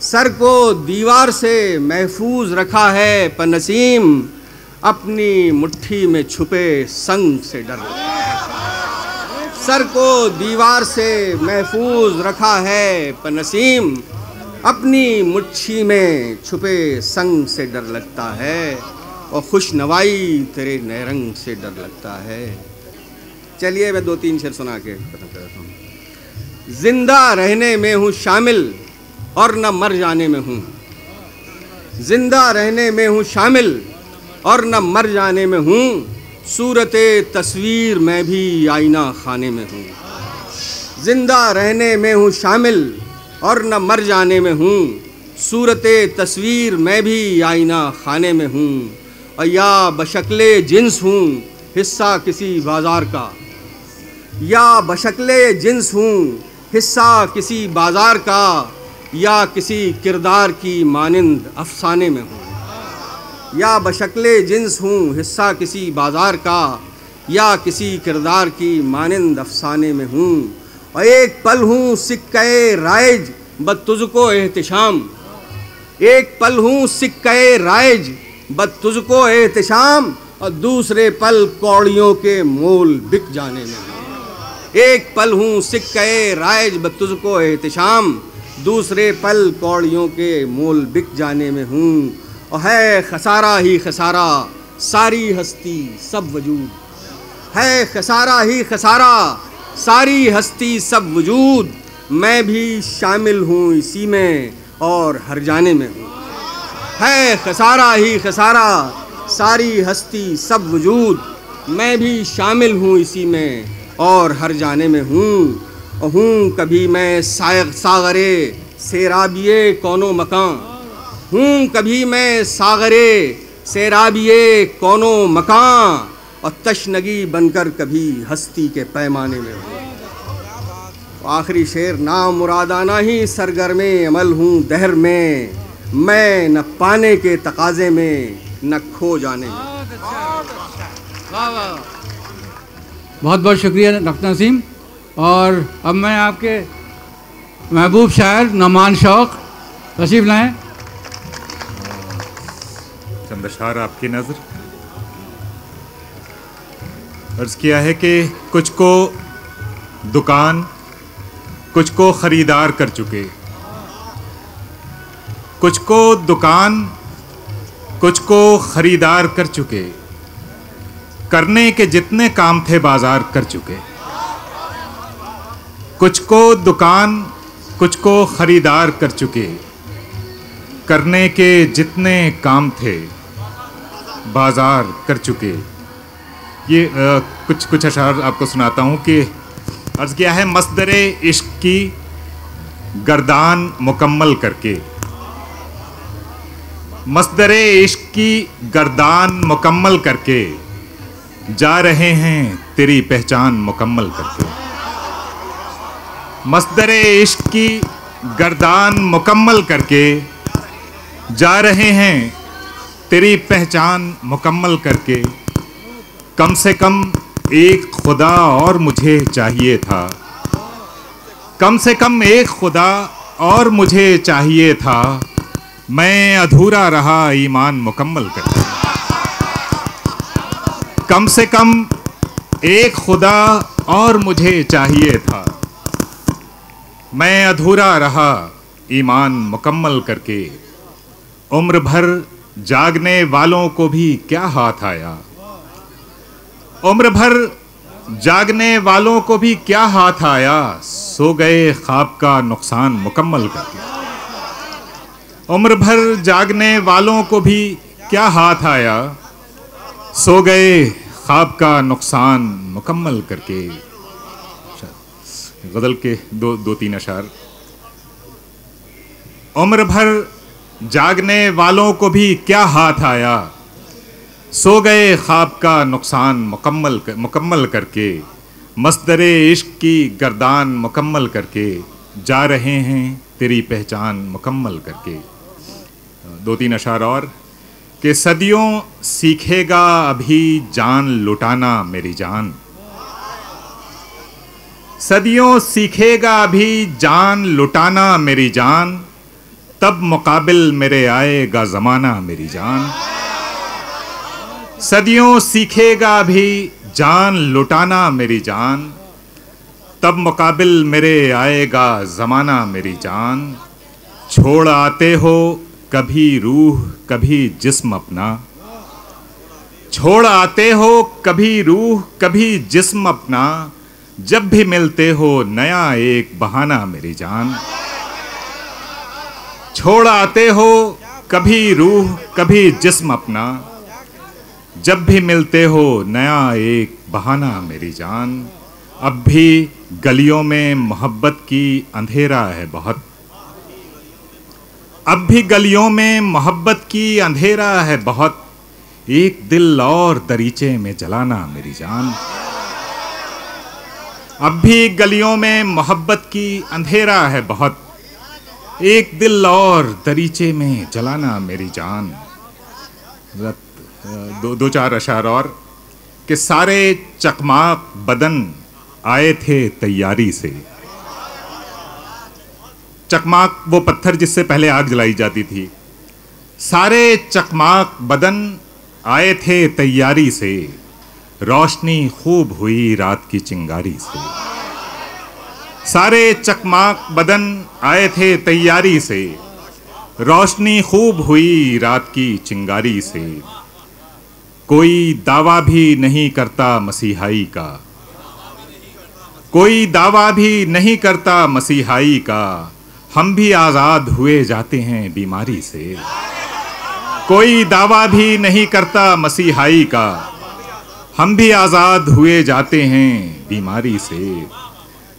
सर को दीवार से महफूज रखा है पनसीम, अपनी मुट्ठी में छुपे संग से डर लगता है। सर को दीवार से महफूज रखा है पनसीम, अपनी मुट्ठी में छुपे संग से डर लगता है। और खुश नवाई तेरे नैरंग से डर लगता है। चलिए मैं 2-3 शेर सुना के खत्म करता हूँ। जिंदा रहने में हूँ शामिल और न मर जाने में हूँ, जिंदा रहने में हूँ शामिल और न मर जाने में हूँ, सूरते तस्वीर मैं भी आईना खाने में हूँ। जिंदा रहने में हूँ शामिल और न मर जाने में हूँ, सूरते तस्वीर मैं भी आईना खाने में हूँ। और या बशक्ले जिन्स हूँ हिस्सा किसी बाजार का, या बशक्ले जिन्स हूँ हिस्सा किसी बाजार का, या किसी किरदार की मानिंद अफसाने में हूँ। या बशक्ले जिन्स हूँ हिस्सा किसी बाजार का, या किसी किरदार की मानिंद अफसाने में हूँ। और एक पल हूँ सिक्के राइज बद तुझको एहतिशाम, एक पल हूँ सिक्के राइज बद तुझको एहतिशाम, और दूसरे पल कौड़ियों के मोल बिक जाने में हूँ। एक पल हूँ सिक्के राइज बद तुझको एहतिशाम, दूसरे पल कौड़ियों के मोल बिक जाने में हूँ। और है खसारा ही खसारा सारी हस्ती सब वजूद, है खसारा ही खसारा सारी हस्ती सब वजूद, मैं भी शामिल हूँ इसी में और हर जाने में हूँ। है खसारा ही खसारा सारी हस्ती सब वजूद, मैं भी शामिल हूँ इसी में और हर जाने में हूँ। हूँ कभी मैं सागरे सेराबिए कौनो मकान, हूँ कभी मैं सागरे सेराबिए कौनो मकान, और तशनगी बनकर कभी हस्ती के पैमाने में हूँ। आखिरी शेर, ना मुरादाना ही सरगर्मे अमल हूँ दहर में, मैं न पाने के तकाजे में न खो जाने में। बहुत बहुत शुक्रिया डॉक्टर नसीम। और अब मैं आपके महबूब शायर नमान शौक तशरीफ लाएं। चंद अशआर आपकी नज़र। अर्ज़ किया है कि कुछ को दुकान कुछ को ख़रीदार कर चुके, कुछ को दुकान कुछ को ख़रीदार कर चुके, करने के जितने काम थे बाजार कर चुके। कुछ को दुकान कुछ को ख़रीदार कर चुके, करने के जितने काम थे बाजार कर चुके। ये कुछ अशआर आपको सुनाता हूँ कि अर्ज़ किया है, मस्दरे इश्क की गर्दान मुकम्मल करके, मस्दरे इश्क की गर्दान मुकम्मल करके, जा रहे हैं तेरी पहचान मुकम्मल करके। मस्दरे इश्क की गर्दान मुकम्मल करके, जा रहे हैं तेरी पहचान मुकम्मल करके। कम से कम एक खुदा और मुझे चाहिए था, कम से कम एक खुदा और मुझे चाहिए था, मैं अधूरा रहा ईमान मुकम्मल करके। कम से कम एक खुदा और मुझे चाहिए था, मैं अधूरा रहा ईमान मुकम्मल करके। उम्र भर जागने वालों को भी क्या हाथ आया, उम्र भर जागने वालों को भी क्या हाथ आया, सो गए ख्वाब का नुकसान मुकम्मल करके। उम्र भर जागने वालों को भी क्या हाथ आया, सो गए ख्वाब का नुकसान मुकम्मल करके। गज़ल के दो तीन अशार। उम्र भर जागने वालों को भी क्या हाथ आया, सो गए ख्वाब का नुकसान मुकम्मल करके। मस्दरे इश्क की गर्दान मुकम्मल करके, जा रहे हैं तेरी पहचान मुकम्मल करके। दो तीन अशार और कि सदियों सीखेगा अभी जान लुटाना मेरी जान। सदियों सीखेगा अभी जान लुटाना मेरी जान, तब मुकाबिल मेरे आएगा ज़माना मेरी जान। सदियों सीखेगा अभी जान लुटाना मेरी जान, तब मुकाबिल मेरे आएगा ज़माना मेरी जान। छोड़ आते हो कभी रूह कभी जिस्म अपना, छोड़ आते हो कभी रूह कभी जिस्म अपना, जब भी मिलते हो नया एक बहाना मेरी जान। छोड़ आते हो कभी रूह कभी जिस्म अपना, जब भी मिलते हो नया एक बहाना मेरी जान। अब भी गलियों में मोहब्बत की अंधेरा है बहुत, अब भी गलियों में मोहब्बत की अंधेरा है बहुत, एक दिल और दरीचे में जलाना मेरी जान। अब भी गलियों में मोहब्बत की अंधेरा है बहुत, एक दिल और दरीचे में जलाना मेरी जान। दो चार अशार और कि सारे चकमाक बदन आए थे तैयारी से। चकमाक वो पत्थर जिससे पहले आग जलाई जाती थी। सारे चकमाक बदन आए थे तैयारी से, रोशनी खूब हुई रात की चिंगारी से। सारे चकमाक बदन आए थे तैयारी से, रोशनी खूब हुई रात की चिंगारी से। कोई दावा भी नहीं करता मसीहाई का, कोई दावा भी नहीं करता मसीहाई का, हम भी आज़ाद हुए जाते हैं बीमारी से। कोई दावा भी नहीं करता मसीहाई का, हम भी आज़ाद हुए जाते हैं बीमारी से।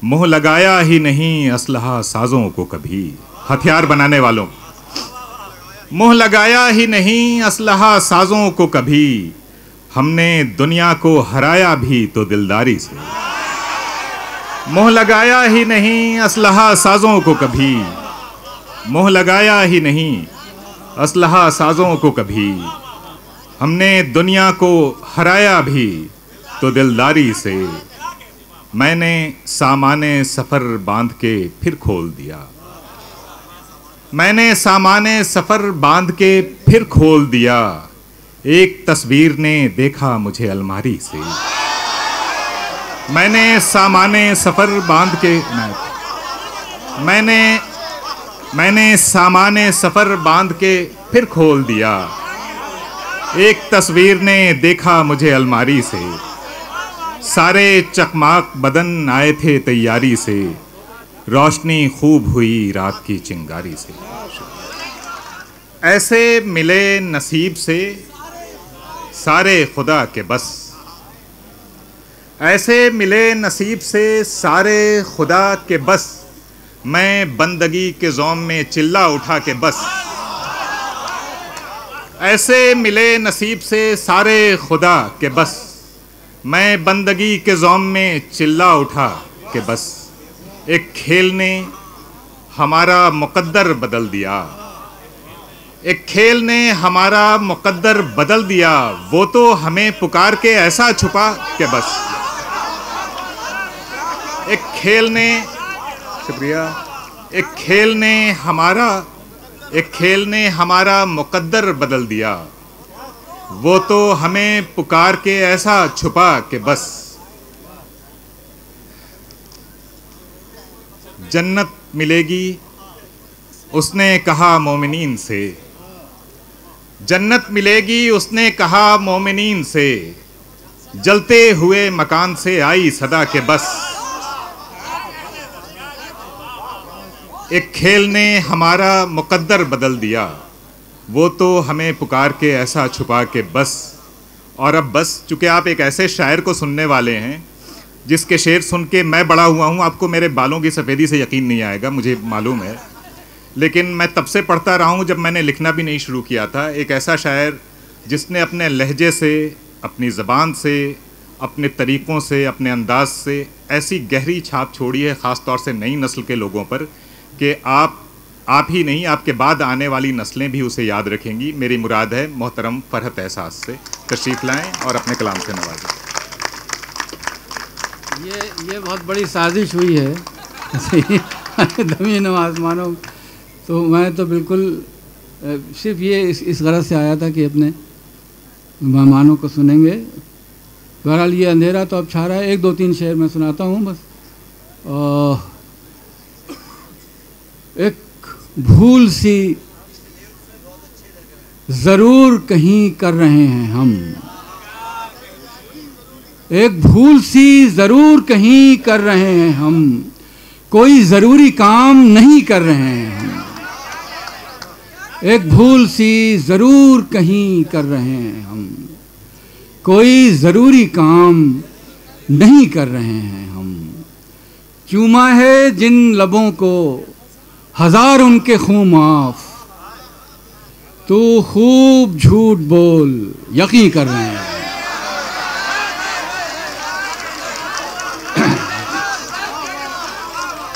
मुँह लगाया ही नहीं असलहा साजों को कभी, हथियार बनाने वालों, मुँह लगाया ही नहीं असलहा साजों को कभी, हमने दुनिया को हराया भी तो दिलदारी से। मुँह लगाया ही नहीं असलहा साजों को कभी, मुँह लगाया ही नहीं असलहा साजों को कभी, हमने दुनिया को हराया भी तो दिलदारी से। मैंने सामाने सफ़र बांध के फिर खोल दिया, मैंने सामाने सफ़र बांध के फिर खोल दिया, एक तस्वीर ने देखा मुझे अलमारी से। मैंने सामाने सफ़र बांध के मैंने सामाने सफ़र बांध के फिर खोल दिया, एक तस्वीर ने देखा मुझे अलमारी से। सारे चकमाक बदन आए थे तैयारी से, रोशनी खूब हुई रात की चिंगारी से। ऐसे मिले नसीब से सारे खुदा के बस, ऐसे मिले नसीब से सारे खुदा के बस, मैं बंदगी के ज़ौम में चिल्ला उठा के बस। ऐसे मिले नसीब से सारे खुदा के बस, मैं बंदगी के ज़ौम में चिल्ला उठा के बस। एक खेल ने हमारा मुकद्दर बदल दिया, एक खेल ने हमारा मुकद्दर बदल दिया, वो तो हमें पुकार के ऐसा छुपा के बस। एक खेल ने, शुक्रिया, एक खेल ने हमारा मुकद्दर बदल दिया, वो तो हमें पुकार के ऐसा छुपा के बस। जन्नत मिलेगी उसने कहा मोमिनीन से, जन्नत मिलेगी उसने कहा मोमिनीन से, जलते हुए मकान से आई सदा के बस, एक खेल ने हमारा मुकद्दर बदल दिया, वो तो हमें पुकार के ऐसा छुपा के बस। और अब बस, चूँकि आप एक ऐसे शायर को सुनने वाले हैं जिसके शेर सुन के मैं बड़ा हुआ हूँ, आपको मेरे बालों की सफ़ेदी से यकीन नहीं आएगा, मुझे मालूम है, लेकिन मैं तब से पढ़ता रहा हूँ जब मैंने लिखना भी नहीं शुरू किया था। एक ऐसा शायर जिसने अपने लहजे से, अपनी ज़बान से, अपने तरीक़ों से, अपने अंदाज से ऐसी गहरी छाप छोड़ी है, ख़ास तौर से नई नस्ल के लोगों पर, कि आप ही नहीं, आपके बाद आने वाली नस्लें भी उसे याद रखेंगी। मेरी मुराद है मोहतरम फरहत एहसास से। तशरीफ़ लाएँ और अपने कलाम से नवाजें। ये बहुत बड़ी साजिश हुई है दमी नवाज मानो, तो मैं तो बिल्कुल सिर्फ ये इस गरज से आया था कि अपने मेहमानों को सुनेंगे। बहरहाल ये अंधेरा तो अब छा रहा है, 1-2-3 शेर मैं सुनाता हूँ बस। एक भूल सी ज़रूर कहीं कर रहे हैं हम, एक भूल सी ज़रूर कहीं कर रहे हैं हम, कोई ज़रूरी काम नहीं कर रहे हैं हम। एक भूल सी ज़रूर कहीं कर रहे हैं हम, कोई ज़रूरी काम नहीं कर रहे हैं हम। चूमा है जिन लबों को हज़ार उनके खूं माफ, तो खूब झूठ बोल यकीन कर रहे हैं।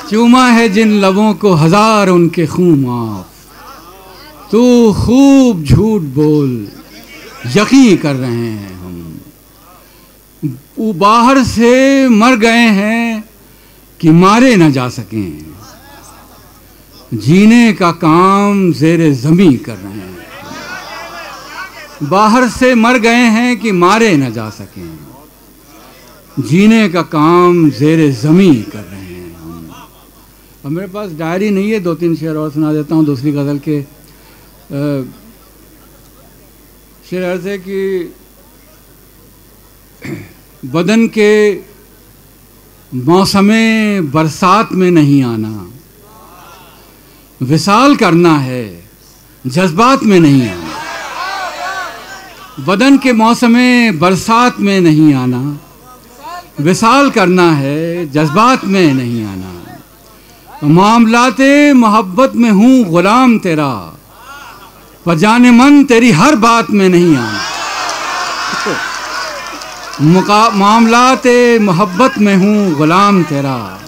चूमा है जिन लबों को हज़ार उनके खूं माफ, तो खूब झूठ बोल यकीन कर रहे हैं हम। वो बाहर से मर गए हैं कि मारे न जा सकें, जीने का काम ज़ेरे ज़मीं कर रहे हैं। बाहर से मर गए हैं कि मारे न जा सकें, जीने का काम ज़ेरे ज़मीं कर रहे हैं हम। अब मेरे पास डायरी नहीं है, 2-3 शेर और सुना देता हूँ दूसरी गज़ल के। शेर अर्ज़ है कि बदन के मौसमे बरसात में नहीं आना, विसाल करना है जज्बात में नहीं आना। बदन के मौसमे बरसात में नहीं आना, विसाल करना है जज्बात में नहीं आना। मामलाते मोहब्बत में हूँ ग़ुलाम तेरा, पजाने मन तेरी हर बात में नहीं आना। मामलाते मोहब्बत में हूँ ग़ुलाम तेरा,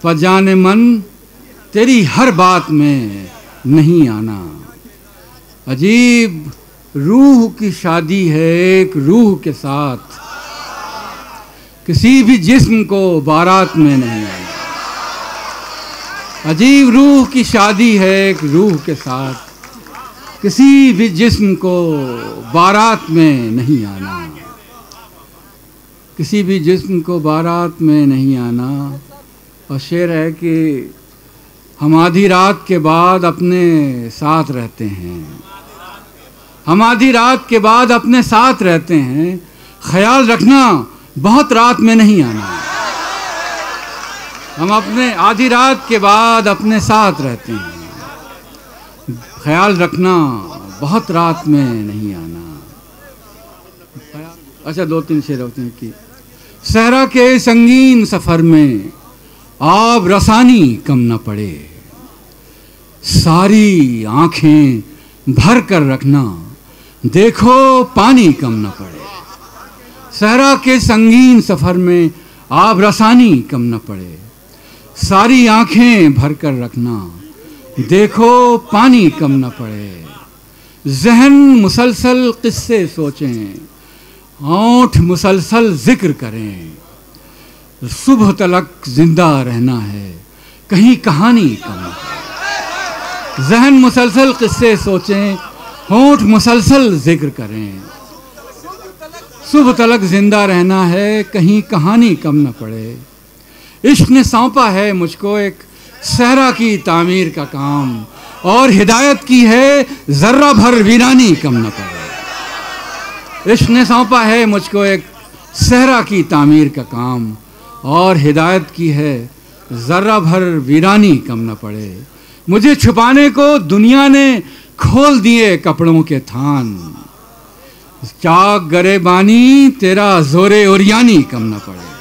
पजाने मन तेरी हर बात में नहीं आना। अजीब रूह की शादी है एक रूह के साथ, किसी भी जिस्म को बारात में नहीं आना। अजीब रूह की शादी है एक रूह के साथ, किसी भी जिस्म को बारात में नहीं आना। किसी भी जिस्म को बारात में नहीं आना। और शेर है कि हम आधी रात के बाद अपने साथ रहते हैं, हम आधी रात के बाद अपने साथ रहते हैं, ख्याल रखना बहुत रात में नहीं आना। हम अपने आधी रात के बाद अपने साथ रहते हैं, ख्याल रखना बहुत रात में नहीं आना। अच्छा 2-3 शेर होते हैं कि सहरा के संगीन सफ़र में आब रसानी कम न पड़े, सारी आँखें भर कर रखना देखो पानी कम न पड़े। सहरा के संगीन सफ़र में आब रसानी कम न पड़े, सारी आँखें भर कर रखना देखो पानी कम न पड़े। जहन मुसलसल किस्से सोचें, होंठ मुसलसल जिक्र करें, सुबह तलक जिंदा रहना है कहीं कहानी कम न पड़े। जहन मुसलसल किस्से सोचें, होंठ मुसलसल जिक्र करें, सुबह तलक जिंदा रहना है कहीं कहानी कम न पड़े। इश्क ने सौंपा है मुझको एक सहरा की तामीर का काम, और हिदायत की है ज़र्रा भर वीरानी कम न पड़े। इश्क ने सौंपा है मुझको एक सहरा की तामीर का काम, और हिदायत की है ज़र्रा भर वीरानी कम न पड़े। मुझे छुपाने को दुनिया ने खोल दिए कपड़ों के थान, चाक गरेबानी तेरा जोरे ओरियानी कम न पड़े।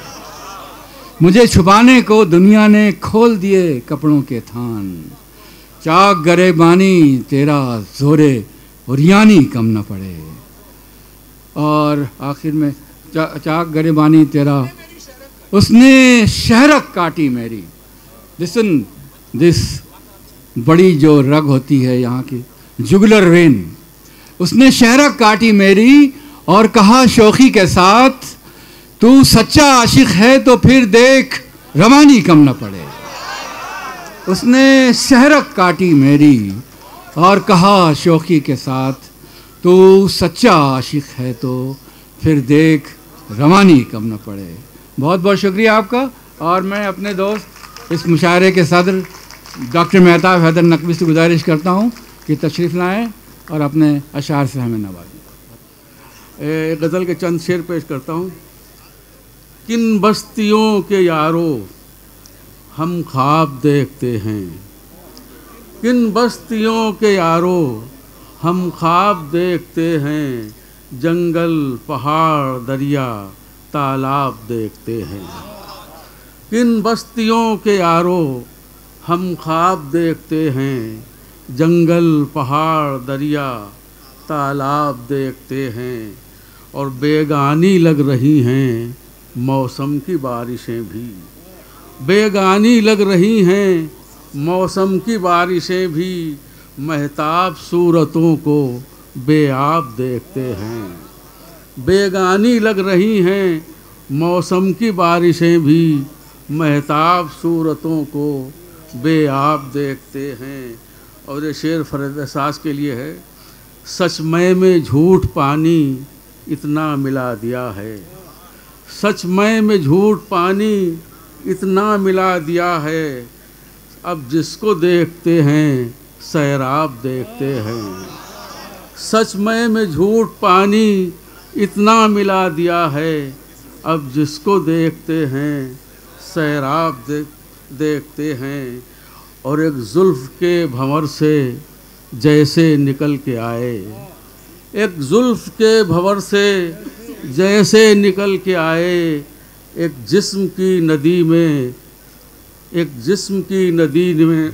मुझे छुपाने को दुनिया ने खोल दिए कपड़ों के थान, चाक गरेबानी तेरा जोरे ओरियानी कम न पड़े। और आखिर में चाक गरेबानी तेरा, उसने शहरक काटी मेरी। लिसन दिस, बड़ी जो रग होती है यहाँ की, जुगलर वेन, उसने शहरक काटी मेरी और कहा शौखी के साथ, तू सच्चा आशिक है तो फिर देख रवानी कम न पड़े। उसने शहरक काटी मेरी और कहा शौखी के साथ, तू सच्चा आशिक है तो फिर देख रवानी कम न पड़े। बहुत बहुत शुक्रिया आपका। और मैं अपने दोस्त इस मुशायरे के सदर डॉक्टर मेहताब हैदर नकवी से गुजारिश करता हूँ कि तशरीफ़ लाएँ और अपने अशार से हमें नवाजें। एक गज़ल के चंद शेर पेश करता हूँ। किन बस्तियों के यारों हम ख्वाब देखते हैं, किन बस्तियों के यारों हम ख्वाब देखते हैं, जंगल पहाड़ दरिया तालाब देखते हैं। किन बस्तियों के यारों हम ख्वाब देखते हैं, जंगल पहाड़ दरिया तालाब देखते हैं। और बेगानी लग रही हैं मौसम की बारिशें भी, बेगानी लग रही हैं मौसम की बारिशें भी, महताब सूरतों को बेआब देखते हैं। बेगानी लग रही हैं मौसम की बारिशें भी, महताब सूरतों को बेआब देखते हैं। और ये शेर फरीद एहसास के लिए है। सचमय में झूठ पानी इतना मिला दिया है, सचमय में झूठ पानी इतना मिला दिया है, अब जिसको देखते हैं सैराब देखते हैं। सचमय में झूठ पानी इतना मिला दिया है, अब जिसको देखते हैं सैराब देखते हैं। और एक जुल्फ़ के भंवर से जैसे निकल के आए, एक जुल्फ़ के भंवर से जैसे निकल के आए, एक जिस्म की नदी में, एक जिस्म की नदी में,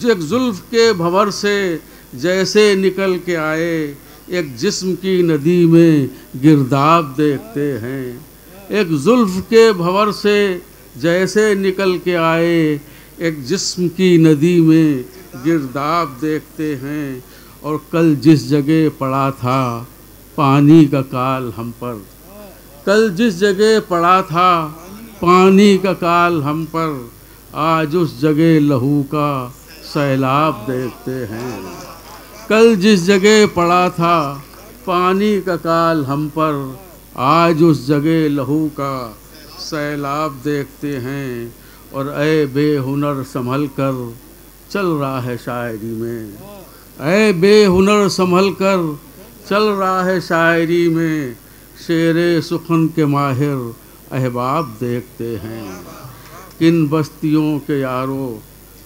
एक जुल्फ़ के भंवर से जैसे निकल के आए, एक जिस्म की नदी में गिरदाब देखते हैं। एक जुल्फ़ के भंवर से जैसे निकल के आए, एक जिस्म की नदी में गिरदाब देखते हैं। और कल जिस जगह पड़ा था पानी का काल हम पर, कल जिस जगह पड़ा था पानी का काल हम पर, आज उस जगह लहू का सैलाब देखते हैं। कल जिस जगह पड़ा था पानी का काल हम पर, आज उस जगह लहू का सैलाब देखते हैं। और ऐ बेहुनर संभल कर चल रहा है शायरी में, ऐ बेहुनर संभल कर चल रहा है शायरी में, शेरे सुखन के माहिर अहबाब देखते हैं। किन बस्तियों के यारों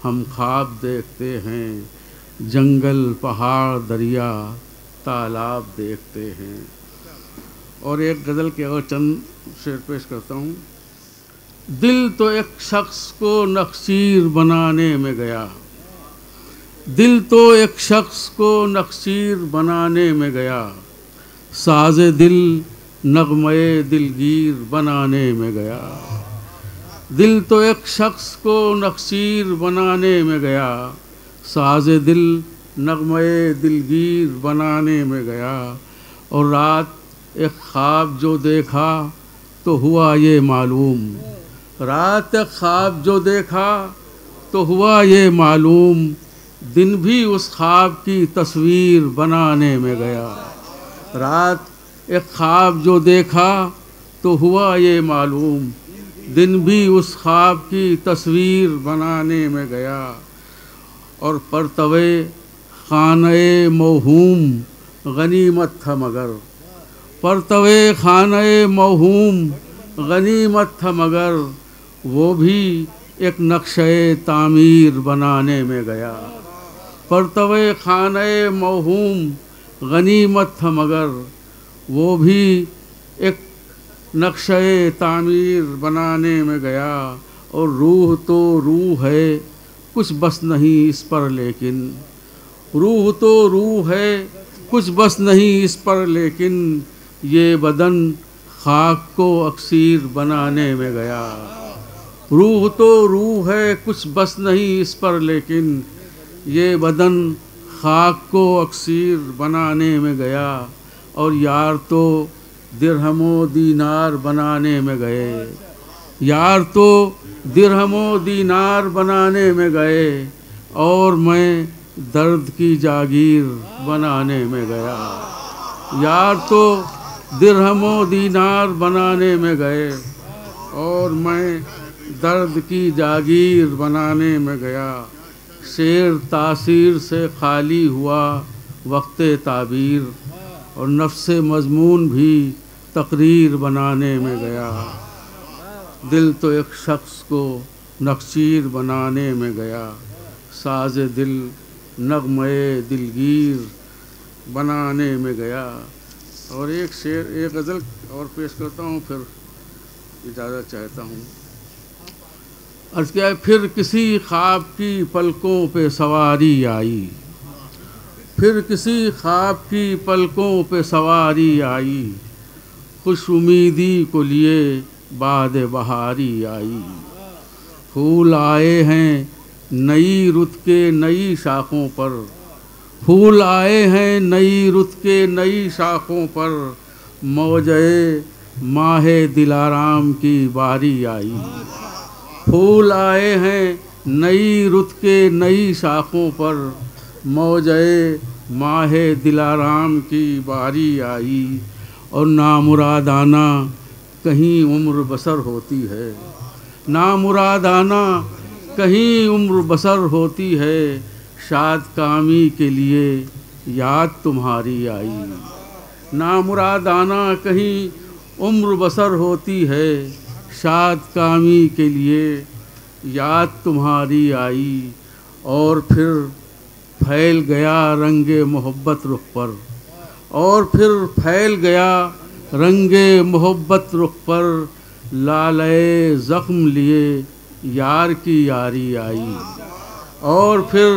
हम ख्वाब देखते हैं, जंगल पहाड़ दरिया तालाब देखते हैं। और एक गज़ल के और चंद शेर पेश करता हूँ। दिल तो एक शख्स को नक्शीर बनाने में गया, दिल तो एक शख्स को नक्शीर बनाने में गया, साज़े दिल नगमे दिलगीर बनाने में गया। दिल तो एक शख्स को नक्शीर बनाने में गया, साज़े दिल नगमे दिलगीर बनाने में गया। और रात एक ख्वाब जो देखा तो हुआ ये मालूम, रात एक ख्वाब जो देखा तो हुआ ये मालूम, दिन भी उस ख्वाब की तस्वीर बनाने में गया। रात एक ख्वाब जो देखा तो हुआ ये मालूम, दिन भी उस ख्वाब की तस्वीर बनाने में गया। और परतवे खाने मौहूम गनीमत था मगर, परतवे खाने मौहूम गनीमत था मगर वो भी एक नक्शे तामीर बनाने में गया। परतवे खाने मौहूम गनीमत था मगर वो भी एक नक्शे तामीर बनाने में गया। और रूह तो रूह है कुछ बस नहीं इस पर लेकिन, रूह तो रूह है कुछ बस नहीं इस पर लेकिन, ये बदन खाक को अक्सीर बनाने में गया। रूह तो रूह है कुछ बस नहीं इस पर लेकिन, ये बदन खाक को अक्सीर बनाने में गया। और यार तो दिरहमो दीनार बनाने में गए, यार तो दिरहमो दीनार बनाने में गए, और मैं दर्द की जागीर बनाने में गया। यार तो दिरहमो दीनार बनाने में गए, और मैं दर्द की जागीर बनाने में गया। शेर तासीर से खाली हुआ वक्ते ताबीर, और नफ्से मजमून भी तकरीर बनाने में गया। दिल तो एक शख्स को नक्शीर बनाने में गया, साज़े दिल नगमे दिलगीर बनाने में गया। और एक शेर, एक गज़ल और पेश करता हूँ, फिर इजाज़त चाहता हूँ। अर्ज़ किया, फिर किसी ख्वाब की पलकों पे सवारी आई, फिर किसी ख्वाब की पलकों पे सवारी आई, खुश उम्मीदी को लिए बाद बहारी आई। फूल आए हैं नई रुत के नई शाखों पर, फूल आए हैं नई रुत के नई शाखों पर, मौजे माहे दिलाराम की बारी आई। फूल आए हैं नई रुत के नई शाखों पर, मौजे माहे दिलाराम की बारी आई। और नामुरादाना कहीं उम्र बसर होती है, नामुरादाना कहीं उम्र बसर होती है, शाद कामी के लिए याद तुम्हारी आई। नामुरादाना कहीं उम्र बसर होती है, शाद कामी के लिए याद तुम्हारी आई। और फिर फैल गया रंगे मोहब्बत रुख पर, और फिर फैल गया रंगे मोहब्बत रुख पर, लाले ज़ख्म लिए यार की यारी आई। और फिर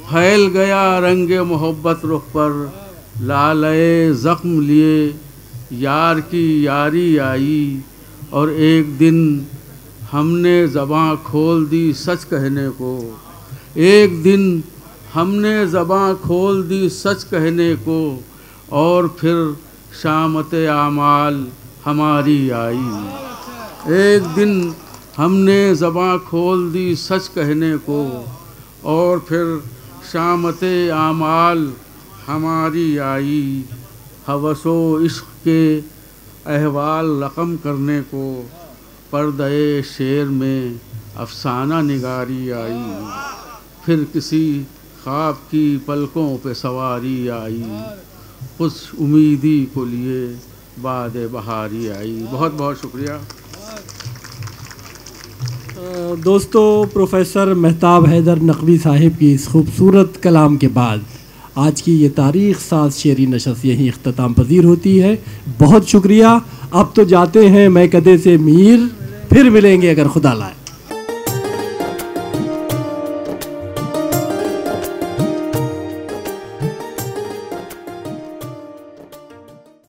फैल गया रंगे मोहब्बत रुख पर, लाले ज़ख्म लिए यार की यारी आई। और एक दिन हमने ज़बां खोल दी सच कहने को, एक दिन हमने ज़बां खोल दी सच कहने को, और फिर शामत आमाल हमारी आई। एक दिन हमने ज़बां खोल दी सच कहने को, और फिर शामत आमाल हमारी आई। हवसो इश्क़ के अहवाल रक़म करने को, पर्दे शेर में अफसाना निगारी आई। फिर किसी ख्वाब की पलकों पे सवारी आई, कुछ उम्मीदी को लिए बाद बहारी आई। बहुत बहुत शुक्रिया। दोस्तों, प्रोफेसर मेहताब हैदर नकवी साहिब की इस खूबसूरत कलाम के बाद आज की ये तारीख़ साज शेरी नशस्त यहीं इख्तिताम पजीर होती है। बहुत शुक्रिया। अब तो जाते हैं मैं कदे से मीर, फिर मिलेंगे अगर खुदा लाए।